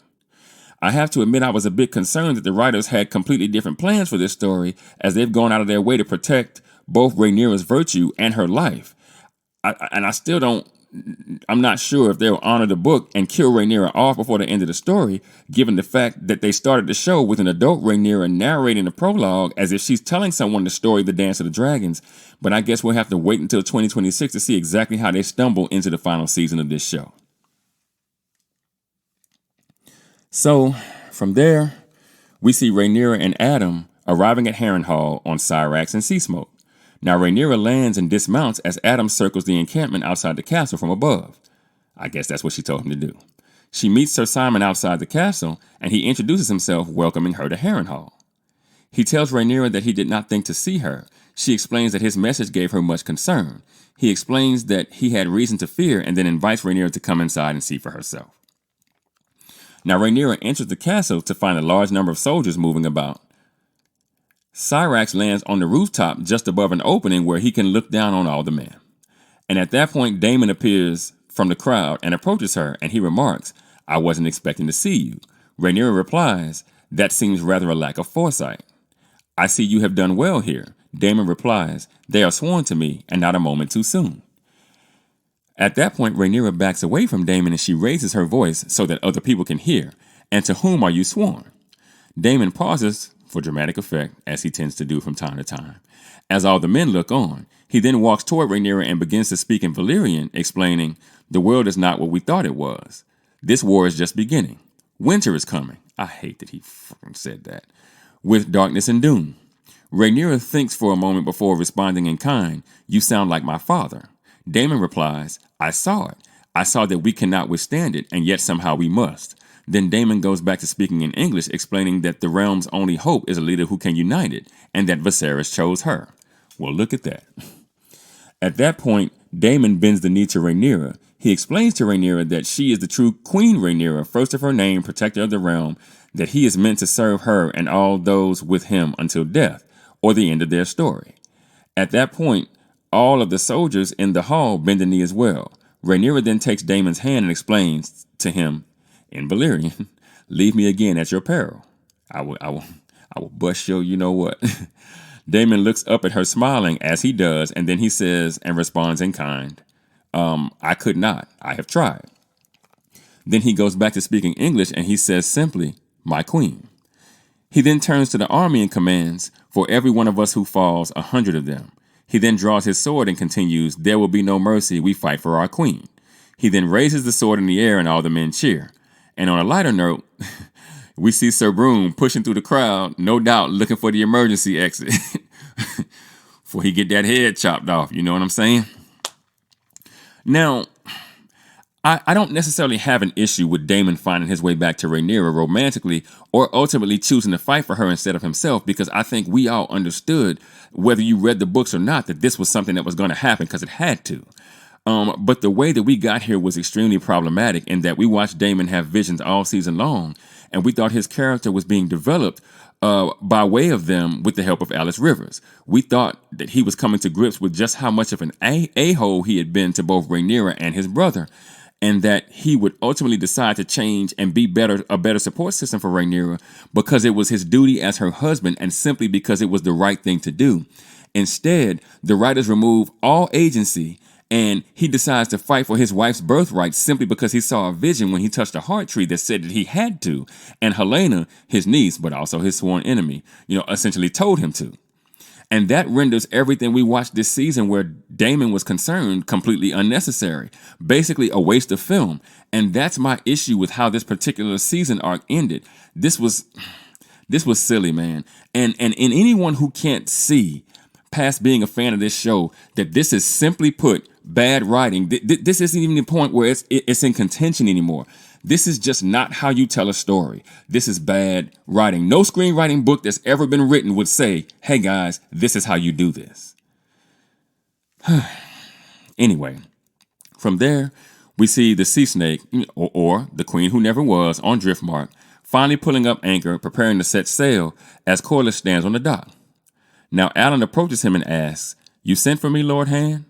I have to admit I was a bit concerned that the writers had completely different plans for this story, as they've gone out of their way to protect both Rhaenyra's virtue and her life. I'm not sure if they'll honor the book and kill Rhaenyra off before the end of the story, given the fact that they started the show with an adult Rhaenyra narrating the prologue as if she's telling someone the story of the Dance of the Dragons. But I guess we'll have to wait until 2026 to see exactly how they stumble into the final season of this show. So, from there, we see Rhaenyra and Adam arriving at Harrenhal on Syrax and Seasmoke. Now, Rhaenyra lands and dismounts as Adam circles the encampment outside the castle from above. I guess that's what she told him to do. She meets Sir Simon outside the castle, and he introduces himself, welcoming her to Harrenhal. He tells Rhaenyra that he did not think to see her. She explains that his message gave her much concern. He explains that he had reason to fear and then invites Rhaenyra to come inside and see for herself. Now Rhaenyra enters the castle to find a large number of soldiers moving about. Syrax lands on the rooftop just above an opening where he can look down on all the men. And at that point, Daemon appears from the crowd and approaches her, and he remarks, "I wasn't expecting to see you." Rhaenyra replies, "That seems rather a lack of foresight." "I see you have done well here." Daemon replies, "They are sworn to me, and not a moment too soon." At that point, Rhaenyra backs away from Daemon and she raises her voice so that other people can hear. "And to whom are you sworn?" Daemon pauses for dramatic effect, as he tends to do from time to time. As all the men look on, he then walks toward Rhaenyra and begins to speak in Valyrian, explaining, "The world is not what we thought it was. This war is just beginning. Winter is coming." I hate that he said that. "With darkness and doom." Rhaenyra thinks for a moment before responding in kind, "You sound like my father." Daemon replies, "I saw it. I saw that we cannot withstand it, and yet somehow we must." Then Daemon goes back to speaking in English, explaining that the realm's only hope is a leader who can unite it, and that Viserys chose her. Well, look at that. At that point, Daemon bends the knee to Rhaenyra. He explains to Rhaenyra that she is the true Queen Rhaenyra, first of her name, protector of the realm, that he is meant to serve her and all those with him until death, or the end of their story. At that point, all of the soldiers in the hall bend the knee as well. Rhaenyra then takes Daemon's hand and explains to him, in Valyrian, "Leave me again at your peril. I will bust your you know what." Daemon looks up at her smiling as he does, and then he says and responds in kind, "I could not. I have tried." Then he goes back to speaking English and he says simply, "My queen." He then turns to the army and commands, "For every one of us who falls, 100 of them." He then draws his sword and continues, "There will be no mercy. We fight for our queen." He then raises the sword in the air and all the men cheer. And on a lighter note, we see Sir Broom pushing through the crowd, no doubt looking for the emergency exit before he get that head chopped off. You know what I'm saying? Now, I don't necessarily have an issue with Daemon finding his way back to Rhaenyra romantically or ultimately choosing to fight for her instead of himself, because I think we all understood, whether you read the books or not, that this was something that was going to happen because it had to. But the way that we got here was extremely problematic in that we watched Daemon have visions all season long, and we thought his character was being developed by way of them with the help of Alice Rivers. We thought that he was coming to grips with just how much of an a-hole he had been to both Rhaenyra and his brother, and that he would ultimately decide to change and be a better support system for Rhaenyra because it was his duty as her husband and simply because it was the right thing to do. Instead, the writers remove all agency, and he decides to fight for his wife's birthright simply because he saw a vision when he touched a heart tree that said that he had to. And Helaena, his niece, but also his sworn enemy, essentially told him to. And that renders everything we watched this season where Daemon was concerned completely unnecessary. Basically a waste of film. And that's my issue with how this particular season arc ended. This was silly, man. And anyone who can't see, past being a fan of this show, that this is simply put bad writing. This isn't even the point where it's in contention anymore. This is just not how you tell a story. This is bad writing. No screenwriting book that's ever been written would say, "Hey guys, this is how you do this." Anyway, from there, we see the Sea Snake, or the Queen Who Never Was, on Driftmark, finally pulling up anchor, preparing to set sail as Corlys stands on the dock. Now Alan approaches him and asks, "You sent for me, Lord Han?"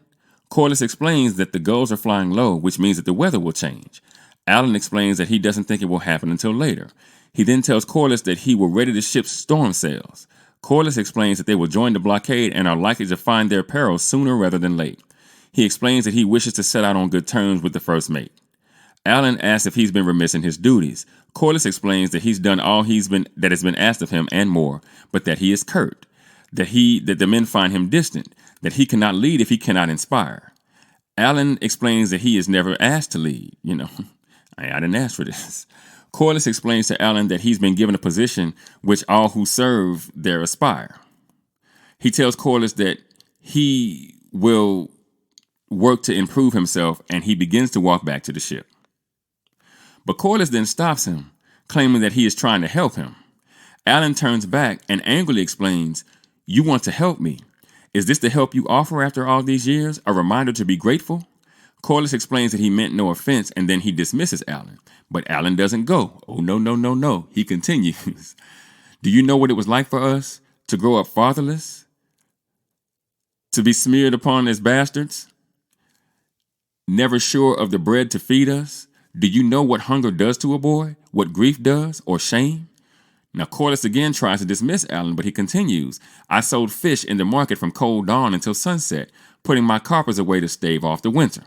Corlys explains that the gulls are flying low, which means that the weather will change. Alan explains that he doesn't think it will happen until later. He then tells Corlys that he will ready the ship's storm sails. Corlys explains that they will join the blockade and are likely to find their peril sooner rather than late. He explains that he wishes to set out on good terms with the first mate. Alan asks if he's been remiss in his duties. Corlys explains that he's done all that has been asked of him and more, but that he is curt. That the men find him distant, that he cannot lead if he cannot inspire. Alan explains that he is never asked to lead. I didn't ask for this. Corlys explains to Alan that he's been given a position which all who serve there aspire. He tells Corlys that he will work to improve himself, and he begins to walk back to the ship. But Corliss then stops him, claiming that he is trying to help him. Alan turns back and angrily explains, "You want to help me. Is this the help you offer after all these years? A reminder to be grateful?" Corliss explains that he meant no offense, and then he dismisses Alan. But Alan doesn't go. "Oh, no, no, no, no." He continues, "Do you know what it was like for us to grow up fatherless? To be smeared upon as bastards? Never sure of the bread to feed us? Do you know what hunger does to a boy? What grief does? Or shame?" Now, Corliss again tries to dismiss Alan, but he continues, "I sold fish in the market from cold dawn until sunset, putting my coppers away to stave off the winter.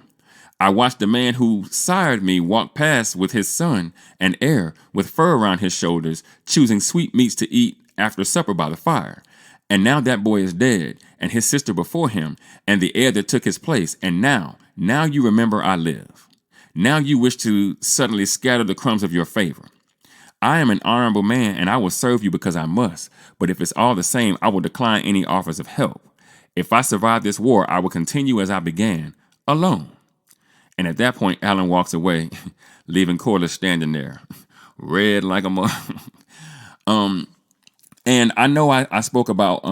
I watched the man who sired me walk past with his son, an heir with fur around his shoulders, choosing sweet meats to eat after supper by the fire. And now that boy is dead, and his sister before him, and the heir that took his place, and now you remember I live. Now you wish to suddenly scatter the crumbs of your favor. I am an honorable man, and I will serve you because I must, but if it's all the same, I will decline any offers of help. If I survive this war, I will continue as I began, alone." And at that point, Alan walks away, leaving Corliss standing there, red like a mug. And I know I spoke about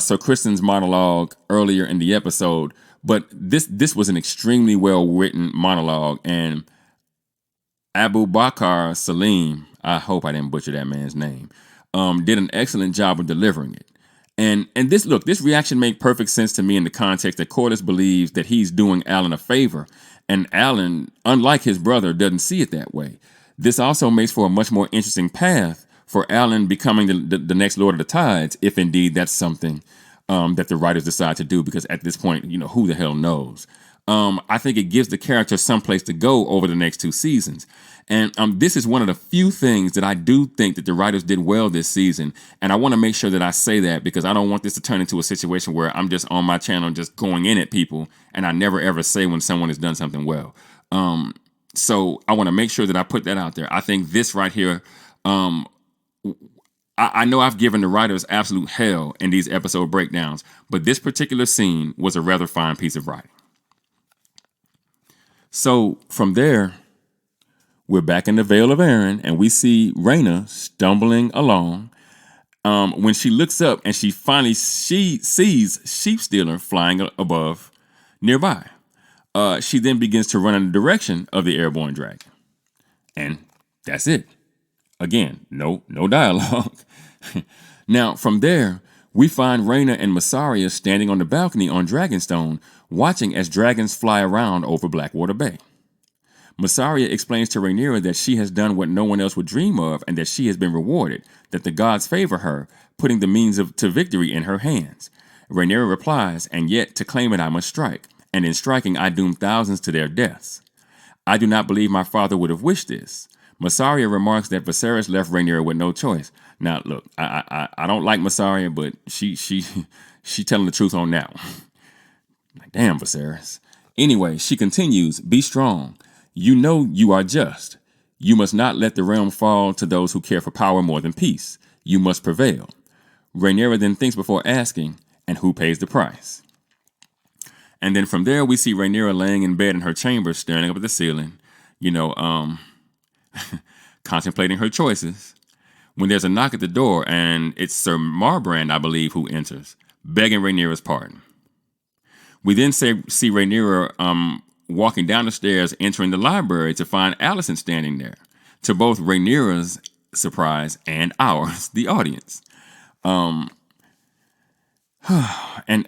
Sir Kristen's monologue earlier in the episode, but this was an extremely well-written monologue, and Abu Bakr Salim, I hope I didn't butcher that man's name, did an excellent job of delivering it. And this reaction made perfect sense to me in the context that Corliss believes that he's doing Alan a favor, and Alan, unlike his brother, doesn't see it that way. This also makes for a much more interesting path for Alan becoming the next Lord of the Tides, if indeed that's something that the writers decide to do, because at this point, who the hell knows? I think it gives the character someplace to go over the next 2 seasons. And this is one of the few things that I do think that the writers did well this season. And I want to make sure that I say that, because I don't want this to turn into a situation where I'm just on my channel just going in at people and I never ever say when someone has done something well. So I want to make sure that I put that out there. I think this right here, I know I've given the writers absolute hell in these episode breakdowns, but this particular scene was a rather fine piece of writing. So from there, we're back in the Vale of Arryn, and we see Rhaena stumbling along. When she looks up and she sees Sheepstealer flying above nearby. She then begins to run in the direction of the airborne dragon. And that's it. Again, no dialogue. Now, from there, we find Rhaena and Mysaria standing on the balcony on Dragonstone, watching as dragons fly around over Blackwater Bay. Mysaria explains to Rhaenyra that she has done what no one else would dream of, and that she has been rewarded, that the gods favor her, putting the means to victory in her hands. Rhaenyra replies, "And yet, to claim it I must strike, and in striking I doom thousands to their deaths. I do not believe my father would have wished this." Mysaria remarks that Viserys left Rhaenyra with no choice. Now, look, I don't like Mysaria, but she telling the truth on that one. Like, damn, Viserys. Anyway, she continues, "Be strong. You know you are just. You must not let the realm fall to those who care for power more than peace. You must prevail." Rhaenyra then thinks before asking, "And who pays the price?" And then from there, we see Rhaenyra laying in bed in her chamber, staring up at the ceiling, contemplating her choices, when there's a knock at the door, and it's Sir Marbrand, I believe, who enters, begging Rhaenyra's pardon. We then see Rhaenyra walking down the stairs, entering the library to find Alicent standing there, to both Rhaenyra's surprise and ours, the audience. And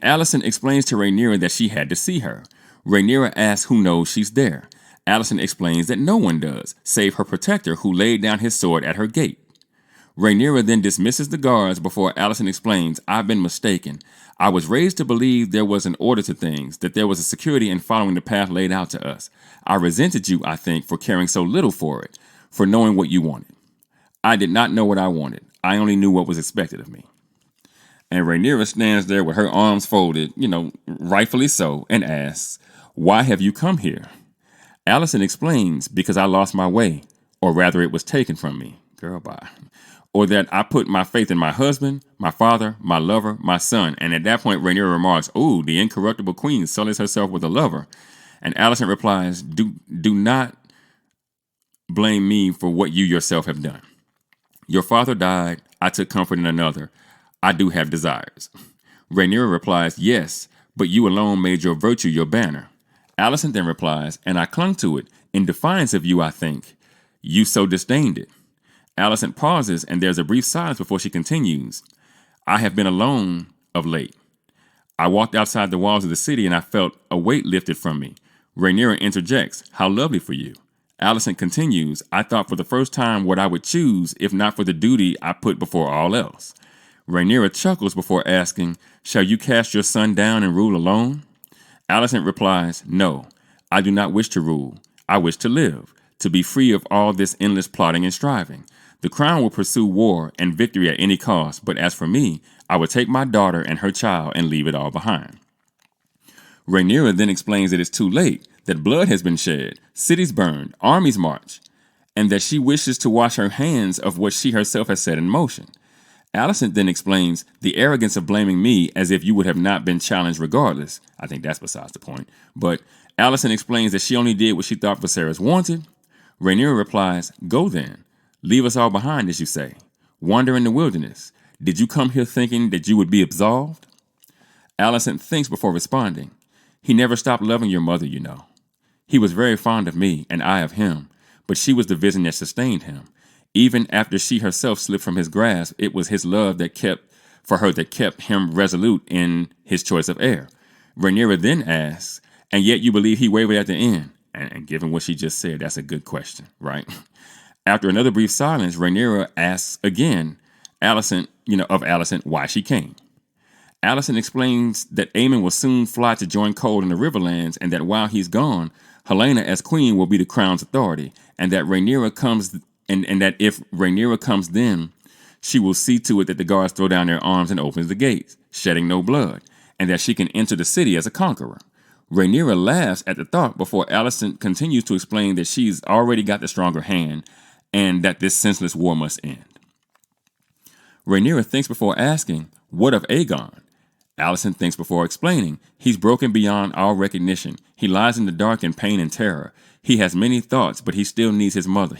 Alicent explains to Rhaenyra that she had to see her. Rhaenyra asks who knows she's there. Alicent explains that no one does, save her protector, who laid down his sword at her gate. Rhaenyra then dismisses the guards before Alicent explains, "I've been mistaken. I was raised to believe there was an order to things, that there was a security in following the path laid out to us. I resented you, I think, for caring so little for it, for knowing what you wanted. I did not know what I wanted. I only knew what was expected of me." And Rhaenyra stands there with her arms folded, rightfully so, and asks, "Why have you come here?" Alicent explains, "Because I lost my way, or rather it was taken from me." Girl, bye. Or that I put my faith in my husband, my father, my lover, my son. And at that point, Rhaenyra remarks, "Ooh, the incorruptible queen sullies herself with a lover." And Alicent replies, Do not blame me for what you yourself have done. Your father died. I took comfort in another. I do have desires. Rhaenyra replies, yes, but you alone made your virtue your banner. Alicent then replies, and I clung to it. In defiance of you, I think. You so disdained it. Alicent pauses, and there's a brief silence before she continues. I have been alone of late. I walked outside the walls of the city, and I felt a weight lifted from me. Rhaenyra interjects, how lovely for you. Alicent continues, I thought for the first time what I would choose, if not for the duty I put before all else. Rhaenyra chuckles before asking, shall you cast your son down and rule alone? Alicent replies, no, I do not wish to rule. I wish to live, to be free of all this endless plotting and striving. The crown will pursue war and victory at any cost, but as for me, I would take my daughter and her child and leave it all behind. Rhaenyra then explains that it's too late, that blood has been shed, cities burned, armies march, and that she wishes to wash her hands of what she herself has set in motion. Alicent then explains the arrogance of blaming me as if you would have not been challenged regardless. I think that's besides the point. But Alicent explains that she only did what she thought Viserys wanted. Rhaenyra replies, go then. Leave us all behind, as you say. Wander in the wilderness. Did you come here thinking that you would be absolved? Alicent thinks before responding. He never stopped loving your mother, you know. He was very fond of me, and I of him, but she was the vision that sustained him. Even after she herself slipped from his grasp, it was his love that kept him resolute in his choice of heir. Rhaenyra then asks, and yet you believe he wavered at the end? And given what she just said, that's a good question, right? After another brief silence, Rhaenyra asks again, of Alicent why she came. Alicent explains that Aemon will soon fly to join Cold in the Riverlands, and that while he's gone, Helaena as queen will be the crown's authority, and that Rhaenyra comes, and that if Rhaenyra comes then, she will see to it that the guards throw down their arms and opens the gates, shedding no blood, and that she can enter the city as a conqueror. Rhaenyra laughs at the thought before Alicent continues to explain that she's already got the stronger hand, and that this senseless war must end. Rhaenyra thinks before asking, what of Aegon? Alicent thinks before explaining. He's broken beyond all recognition. He lies in the dark in pain and terror. He has many thoughts, but he still heeds his mother,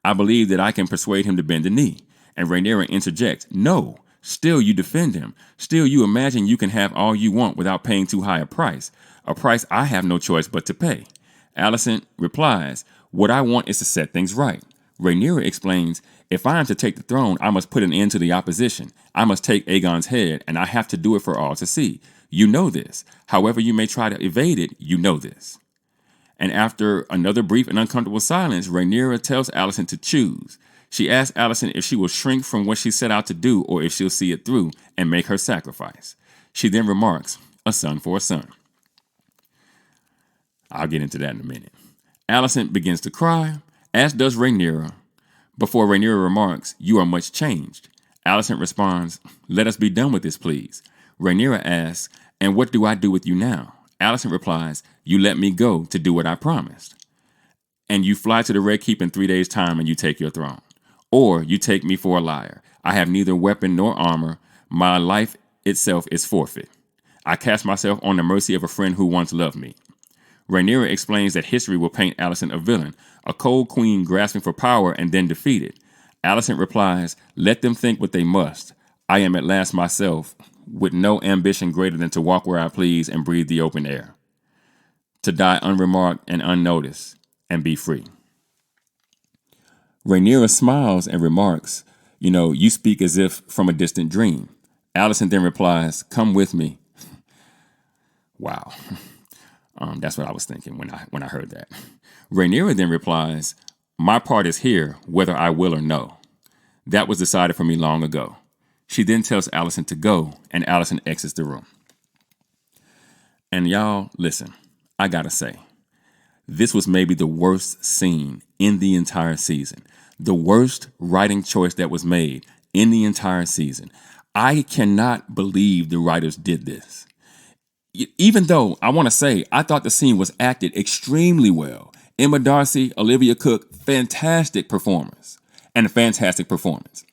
I believe that I can persuade him to bend the knee. And Rhaenyra interjects, no, still you defend him. Still you imagine you can have all you want without paying too high a price I have no choice but to pay. Alicent replies, what I want is to set things right. Rhaenyra explains, if I am to take the throne, I must put an end to the opposition. I must take Aegon's head, and I have to do it for all to see. You know this. However you may try to evade it, you know this. And after another brief and uncomfortable silence, Rhaenyra tells Alicent to choose. She asks Alicent if she will shrink from what she set out to do or if she'll see it through and make her sacrifice. She then remarks, a son for a son. I'll get into that in a minute. Alicent begins to cry, as does Rhaenyra. Before Rhaenyra remarks, you are much changed. Alicent responds, let us be done with this, please. Rhaenyra asks, and what do I do with you now? Alicent replies, you let me go to do what I promised. And you fly to the Red Keep in 3 days' time and you take your throne. Or you take me for a liar. I have neither weapon nor armor. My life itself is forfeit. I cast myself on the mercy of a friend who once loved me. Rhaenyra explains that history will paint Alicent a villain, a cold queen grasping for power and then defeated. Alicent replies, let them think what they must. I am at last myself, with no ambition greater than to walk where I please and breathe the open air. To die unremarked and unnoticed, and be free. Rhaenyra smiles and remarks, you speak as if from a distant dream. Alicent then replies, come with me. Wow. That's what I was thinking when I heard that. Rhaenyra then replies, my part is here, whether I will or no. That was decided for me long ago. She then tells Alicent to go, and Alicent exits the room. And y'all, listen, I gotta say, this was maybe the worst scene in the entire season. The worst writing choice that was made in the entire season. I cannot believe the writers did this. Even though, I want to say, I thought the scene was acted extremely well. Emma Darcy, Olivia Cook, fantastic performance. And a fantastic performance.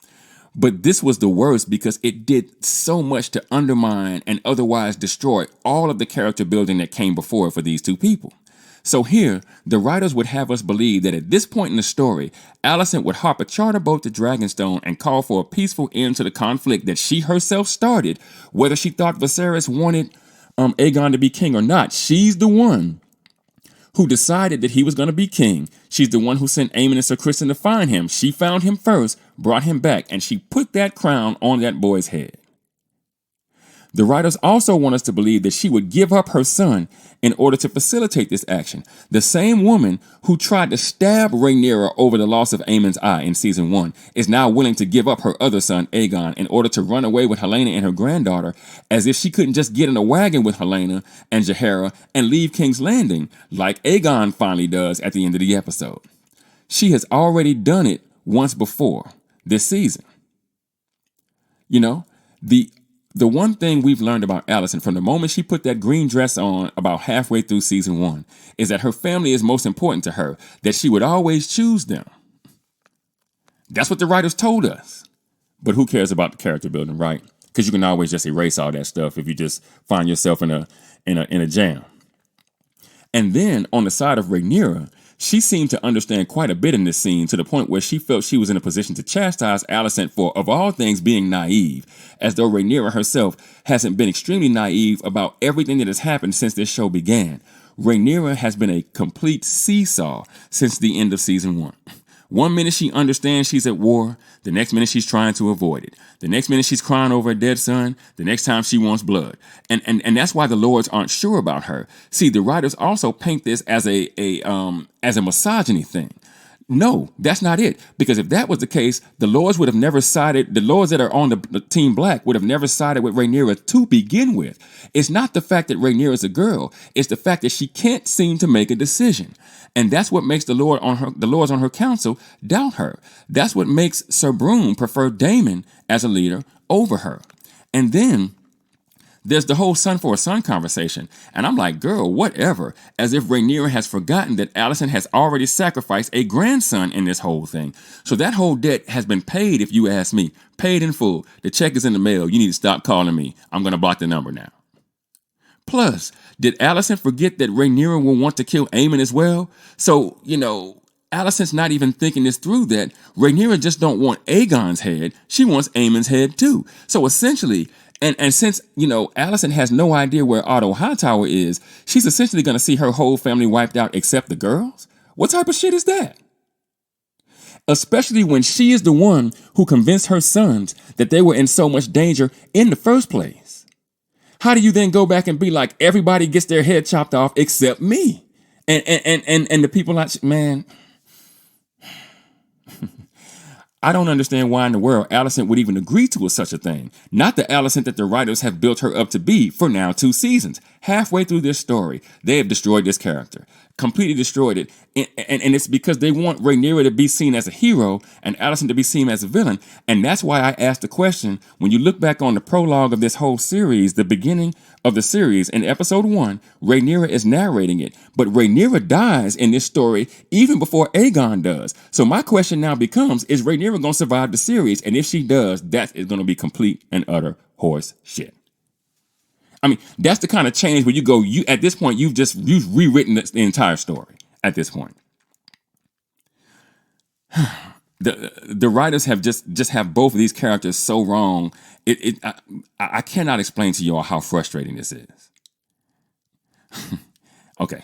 But this was the worst because it did so much to undermine and otherwise destroy all of the character building that came before it for these two people. So here, the writers would have us believe that at this point in the story, Alicent would harp a charter boat to Dragonstone and call for a peaceful end to the conflict that she herself started, whether she thought Viserys wanted Aegon to be king or not. She's the one who decided that he was going to be king. She's the one who sent Aemon and Sir Criston to find him. She found him first, brought him back, and she put that crown on that boy's head. The writers also want us to believe that she would give up her son in order to facilitate this action. The same woman who tried to stab Rhaenyra over the loss of Aemon's eye in season 1 is now willing to give up her other son, Aegon, in order to run away with Helaena and her granddaughter, as if she couldn't just get in a wagon with Helaena and Jaehaera and leave King's Landing, like Aegon finally does at the end of the episode. She has already done it once before this season. You know, the one thing we've learned about Alicent from the moment she put that green dress on about halfway through season 1 is that her family is most important to her, that she would always choose them. That's what the writers told us. But who cares about the character building, right? Because you can always just erase all that stuff if you just find yourself in a jam. And then on the side of Rhaenyra, she seemed to understand quite a bit in this scene to the point where she felt she was in a position to chastise Alicent for, of all things, being naive, as though Rhaenyra herself hasn't been extremely naive about everything that has happened since this show began. Rhaenyra has been a complete seesaw since the end of season 1. One minute she understands she's at war, the next minute she's trying to avoid it. The next minute she's crying over a dead son, the next time she wants blood. And that's why the lords aren't sure about her. See, the writers also paint this as a misogyny thing. No, that's not it. Because if that was the case, the lords would have never sided, the lords that are on the Team Black would have never sided with Rhaenyra to begin with. It's not the fact that Rhaenyra is a girl, it's the fact that she can't seem to make a decision. And that's what makes the lords on her council doubt her. That's what makes Sir Broom prefer Daemon as a leader over her. And then there's the whole son for a son conversation. And I'm like, girl, whatever. As if Rhaenyra has forgotten that Alicent has already sacrificed a grandson in this whole thing. So that whole debt has been paid, if you ask me. Paid in full. The check is in the mail. You need to stop calling me. I'm going to block the number now. Plus, did Alicent forget that Rhaenyra will want to kill Aemon as well? So, Alicent's not even thinking this through, that Rhaenyra just don't want Aegon's head. She wants Aemon's head too. So essentially, and since, Alicent has no idea where Otto Hightower is, she's essentially going to see her whole family wiped out except the girls? What type of shit is that? Especially when she is the one who convinced her sons that they were in so much danger in the first place. How do you then go back and be like, everybody gets their head chopped off except me? And the people like, man, I don't understand why in the world Alicent would even agree to such a thing. Not the Alicent that the writers have built her up to be for now 2 seasons. Halfway through this story, they have destroyed this character. Completely destroyed it. And it's because they want Rhaenyra to be seen as a hero and Alicent to be seen as a villain. And that's why I asked the question, when you look back on the prologue of this whole series, the beginning of the series, in episode 1, Rhaenyra is narrating it. But Rhaenyra dies in this story even before Aegon does. So my question now becomes, is Rhaenyra going to survive the series? And if she does, that is going to be complete and utter horse shit. I mean, that's the kind of change where at this point, you've rewritten the entire story at this point. The writers have just have both of these characters so wrong. I cannot explain to you all how frustrating this is. Okay.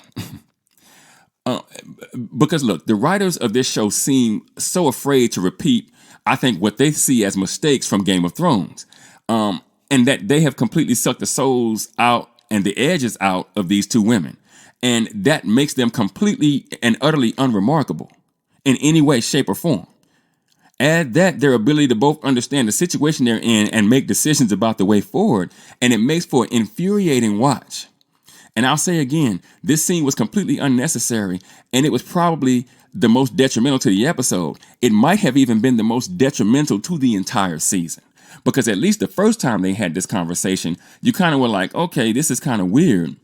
Because look, the writers of this show seem so afraid to repeat, I think, what they see as mistakes from Game of Thrones. And that they have completely sucked the souls out and the edges out of these 2 women. And that makes them completely and utterly unremarkable in any way, shape, or form. Add that their ability to both understand the situation they're in and make decisions about the way forward, and it makes for an infuriating watch. And I'll say again, this scene was completely unnecessary, and it was probably the most detrimental to the episode. It might have even been the most detrimental to the entire season. Because at least the first time they had this conversation, you kind of were like, okay, this is kind of weird.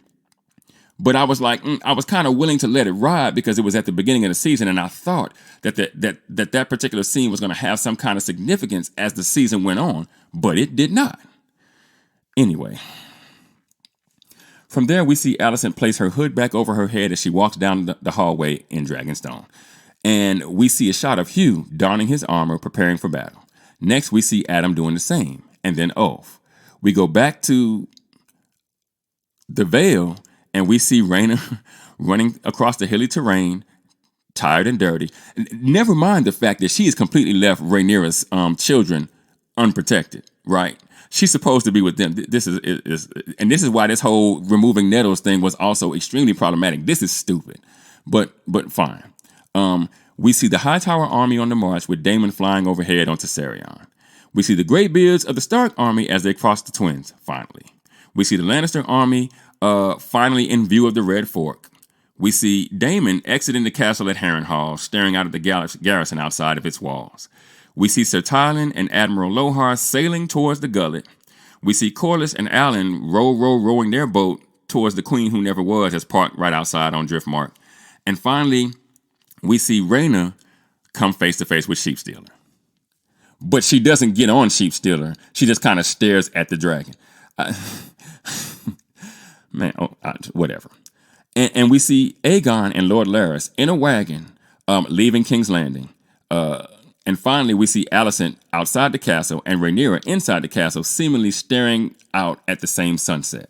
But I was like, I was kind of willing to let it ride because it was at the beginning of the season, and I thought that particular scene was going to have some kind of significance as the season went on, but it did not. Anyway, From there, we see Alicent place her hood back over her head as she walks down the hallway in Dragonstone. And we see a shot of Hugh donning his armor, preparing for battle. Next, we see Adam doing the same, and then Ulf. We go back to the Vale, and we see Rhaena running across the hilly terrain, tired and dirty. Never mind the fact that she has completely left Rhaenyra's children unprotected, right? She's supposed to be with them. This is why this whole removing Nettles thing was also extremely problematic. This is stupid, but fine. We see the Hightower army on the march with Daemon flying overhead onto Sarion. We see the Greybeards of the Stark army as they cross the Twins, finally. We see the Lannister army finally in view of the Red Fork. We see Daemon exiting the castle at Harrenhal, staring out at the garrison outside of its walls. We see Sir Tywin and Admiral Lohar sailing towards the Gullet. We see Corlys and Alan rowing their boat towards the Queen Who Never Was, as parked right outside on Driftmark. And finally, we see Rhaena come face to face with Sheepstealer. But she doesn't get on Sheepstealer. She just kind of stares at the dragon. Whatever. And we see Aegon and Lord Larys in a wagon leaving King's Landing. And finally, we see Alicent outside the castle and Rhaenyra inside the castle, seemingly staring out at the same sunset.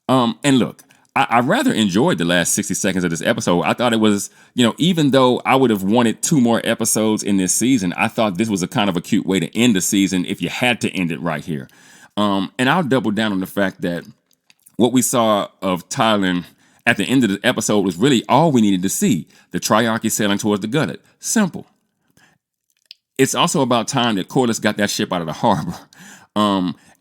And look, I rather enjoyed the last 60 seconds of this episode. I thought it was, even though I would have wanted 2 more episodes in this season, I thought this was a kind of a cute way to end the season if you had to end it right here. And I'll double down on the fact that what we saw of Tywin at the end of the episode was really all we needed to see. The Triarchy sailing towards the Gullet. Simple. It's also about time that Corlys got that ship out of the harbor.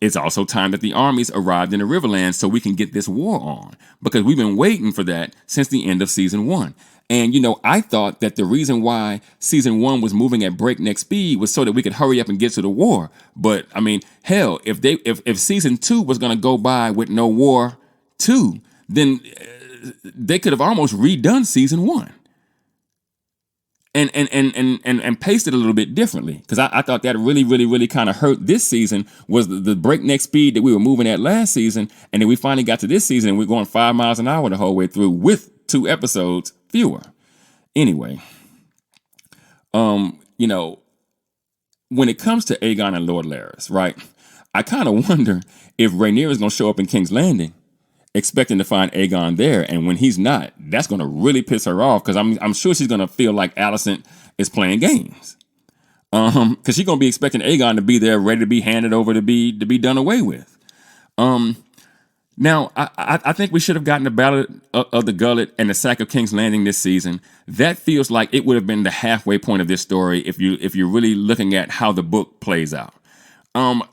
It's also time that the armies arrived in the Riverlands so we can get this war on, because we've been waiting for that since the end of season 1. And, I thought that the reason why season 1 was moving at breakneck speed was so that we could hurry up and get to the war. But, hell, if season 2 was going to go by with no war too, then they could have almost redone season 1. And paced it a little bit differently, because I thought that really kind of hurt this season was the breakneck speed that we were moving at last season, and then we finally got to this season and we're going 5 miles an hour the whole way through with 2 episodes fewer. Anyway, when it comes to Aegon and Lord Larys, right, I kind of wonder if Rhaenyra is going to show up in King's Landing expecting to find Aegon there, and when he's not, that's going to really piss her off, because I'm sure she's going to feel like Alicent is playing games. Because she's going to be expecting Aegon to be there, ready to be handed over to be done away with. Now, I think we should have gotten the Battle of the Gullet and the Sack of King's Landing this season. That feels like it would have been the halfway point of this story if you're really looking at how the book plays out.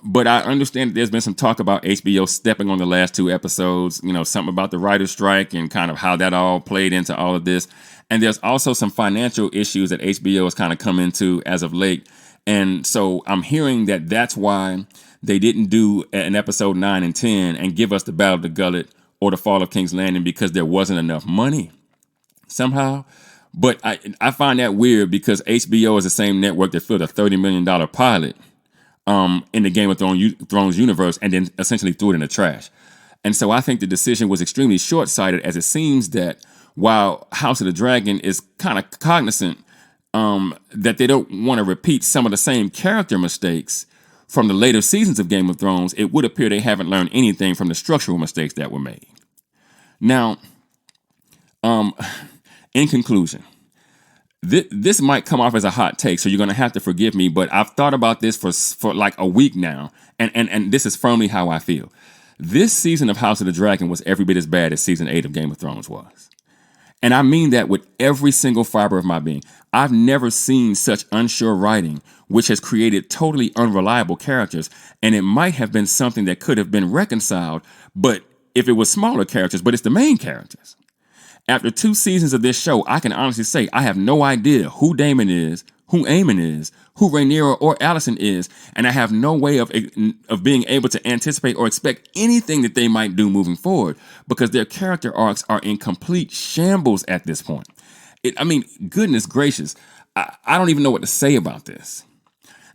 But I understand that there's been some talk about HBO stepping on the last 2 episodes, something about the writer's strike and kind of how that all played into all of this. And there's also some financial issues that HBO has kind of come into as of late. And so I'm hearing that that's why they didn't do an episode 9 and 10 and give us the Battle of the Gullet or the Fall of King's Landing, because there wasn't enough money somehow. But I find that weird, because HBO is the same network that filled a $30 million pilot in the Game of Thrones universe and then essentially threw it in the trash. And so I think the decision was extremely short-sighted, as it seems that while House of the Dragon is kind of cognizant that they don't want to repeat some of the same character mistakes from the later seasons of Game of Thrones, it would appear they haven't learned anything from the structural mistakes that were made. Now, in conclusion, this might come off as a hot take, so you're going to have to forgive me, but I've thought about this for like a week now, and this is firmly how I feel. This season of House of the Dragon was every bit as bad as season 8 of Game of Thrones was. And I mean that with every single fiber of my being. I've never seen such unsure writing, which has created totally unreliable characters, and it might have been something that could have been reconciled, but if it was smaller characters, but it's the main characters. After 2 seasons of this show, I can honestly say I have no idea who Daemon is, who Aemon is, who Rhaenyra or Alicent is, and I have no way of being able to anticipate or expect anything that they might do moving forward, because their character arcs are in complete shambles at this point. Goodness gracious, I don't even know what to say about this.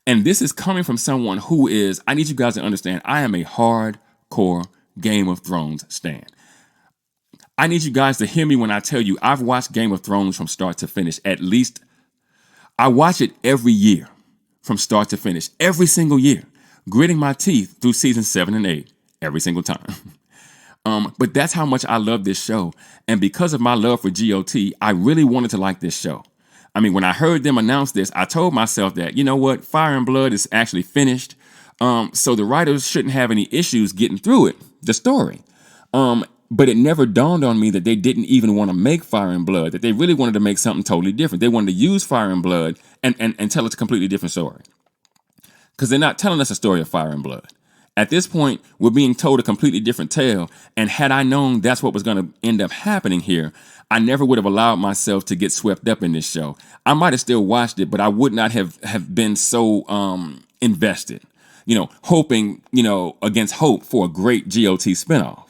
And this is coming from someone who is, I need you guys to understand, I am a hardcore Game of Thrones stan. I need you guys to hear me when I tell you I've watched Game of Thrones from start to finish. At least I watch it every year from start to finish, every single year, gritting my teeth through season 7 and 8 every single time. But that's how much I love this show. And because of my love for GOT, I really wanted to like this show. I mean, when I heard them announce this, I told myself that, you know what, Fire and Blood is actually finished. So the writers shouldn't have any issues getting through it, the story. But it never dawned on me that they didn't even want to make Fire and Blood, that they really wanted to make something totally different. They wanted to use Fire and Blood and tell us a completely different story. Because they're not telling us a story of Fire and Blood. At this point, we're being told a completely different tale. And had I known that's what was going to end up happening here, I never would have allowed myself to get swept up in this show. I might have still watched it, but I would not have been so invested, hoping, against hope for a great GOT spinoff.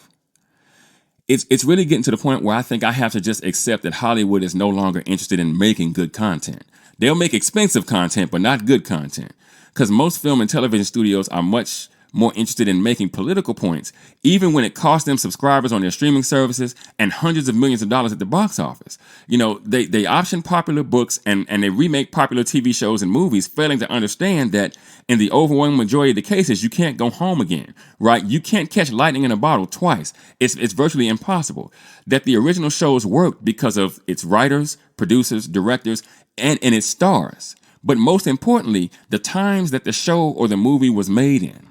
It's really getting to the point where I think I have to just accept that Hollywood is no longer interested in making good content. They'll make expensive content, but not good content. Because most film and television studios are much more interested in making political points, even when it costs them subscribers on their streaming services and hundreds of millions of dollars at the box office. They option popular books and they remake popular TV shows and movies, failing to understand that in the overwhelming majority of the cases, you can't go home again, right? You can't catch lightning in a bottle twice. It's virtually impossible. That the original shows worked because of its writers, producers, directors, and its stars. But most importantly, the times that the show or the movie was made in.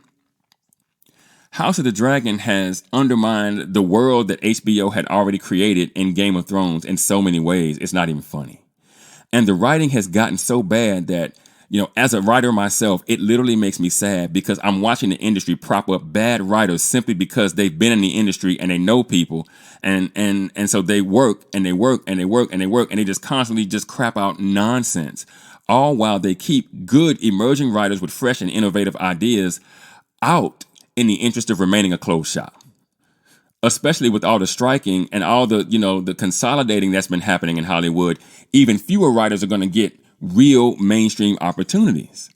House of the Dragon has undermined the world that HBO had already created in Game of Thrones in so many ways, it's not even funny. And the writing has gotten so bad that, as a writer myself, it literally makes me sad because I'm watching the industry prop up bad writers simply because they've been in the industry and they know people. And so they work and they work and they work and they work and they just constantly just crap out nonsense, all while they keep good emerging writers with fresh and innovative ideas out in the interest of remaining a closed shop, especially with all the striking and all the, the consolidating that's been happening in Hollywood. Even fewer writers are going to get real mainstream opportunities.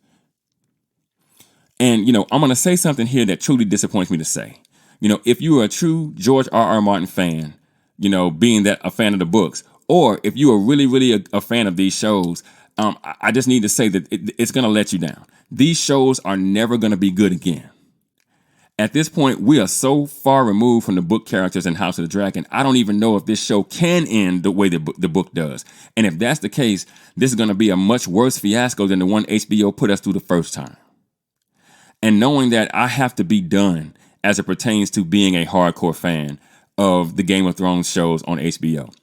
And, I'm going to say something here that truly disappoints me to say. If you are a true George R.R. Martin fan, being that a fan of the books, or if you are really, really a fan of these shows, I just need to say that it's going to let you down. These shows are never going to be good again. At this point, we are so far removed from the book characters in House of the Dragon, I don't even know if this show can end the way the book does. And if that's the case, this is going to be a much worse fiasco than the one HBO put us through the first time. And knowing that I have to be done as it pertains to being a hardcore fan of the Game of Thrones shows on HBO.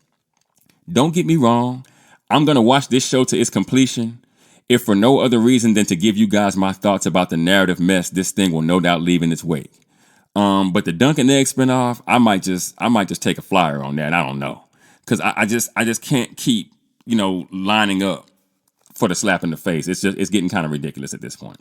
Don't get me wrong, I'm going to watch this show to its completion, if for no other reason than to give you guys my thoughts about the narrative mess this thing will no doubt leave in its wake. But the Dunk and Egg spinoff, I might just take a flyer on that. I don't know, because I just can't keep lining up for the slap in the face. It's getting kind of ridiculous at this point.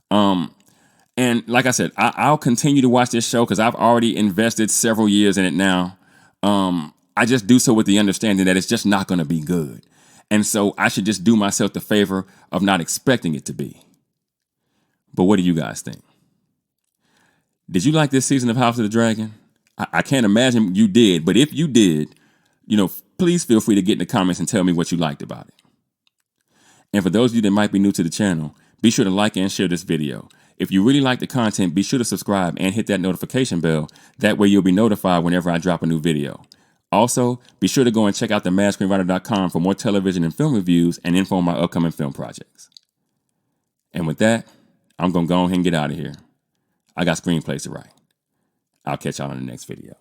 And like I said, I'll continue to watch this show because I've already invested several years in it now. I just do so with the understanding that it's just not going to be good. And so I should just do myself the favor of not expecting it to be. But what do you guys think? Did you like this season of House of the Dragon? I can't imagine you did, but if you did, please feel free to get in the comments and tell me what you liked about it. And for those of you that might be new to the channel, be sure to like and share this video. If you really like the content, be sure to subscribe and hit that notification bell. That way you'll be notified whenever I drop a new video. Also, be sure to go and check out themadscreenwriter.com for more television and film reviews and info on my upcoming film projects. And with that, I'm going to go ahead and get out of here. I got screenplays to write. I'll catch y'all in the next video.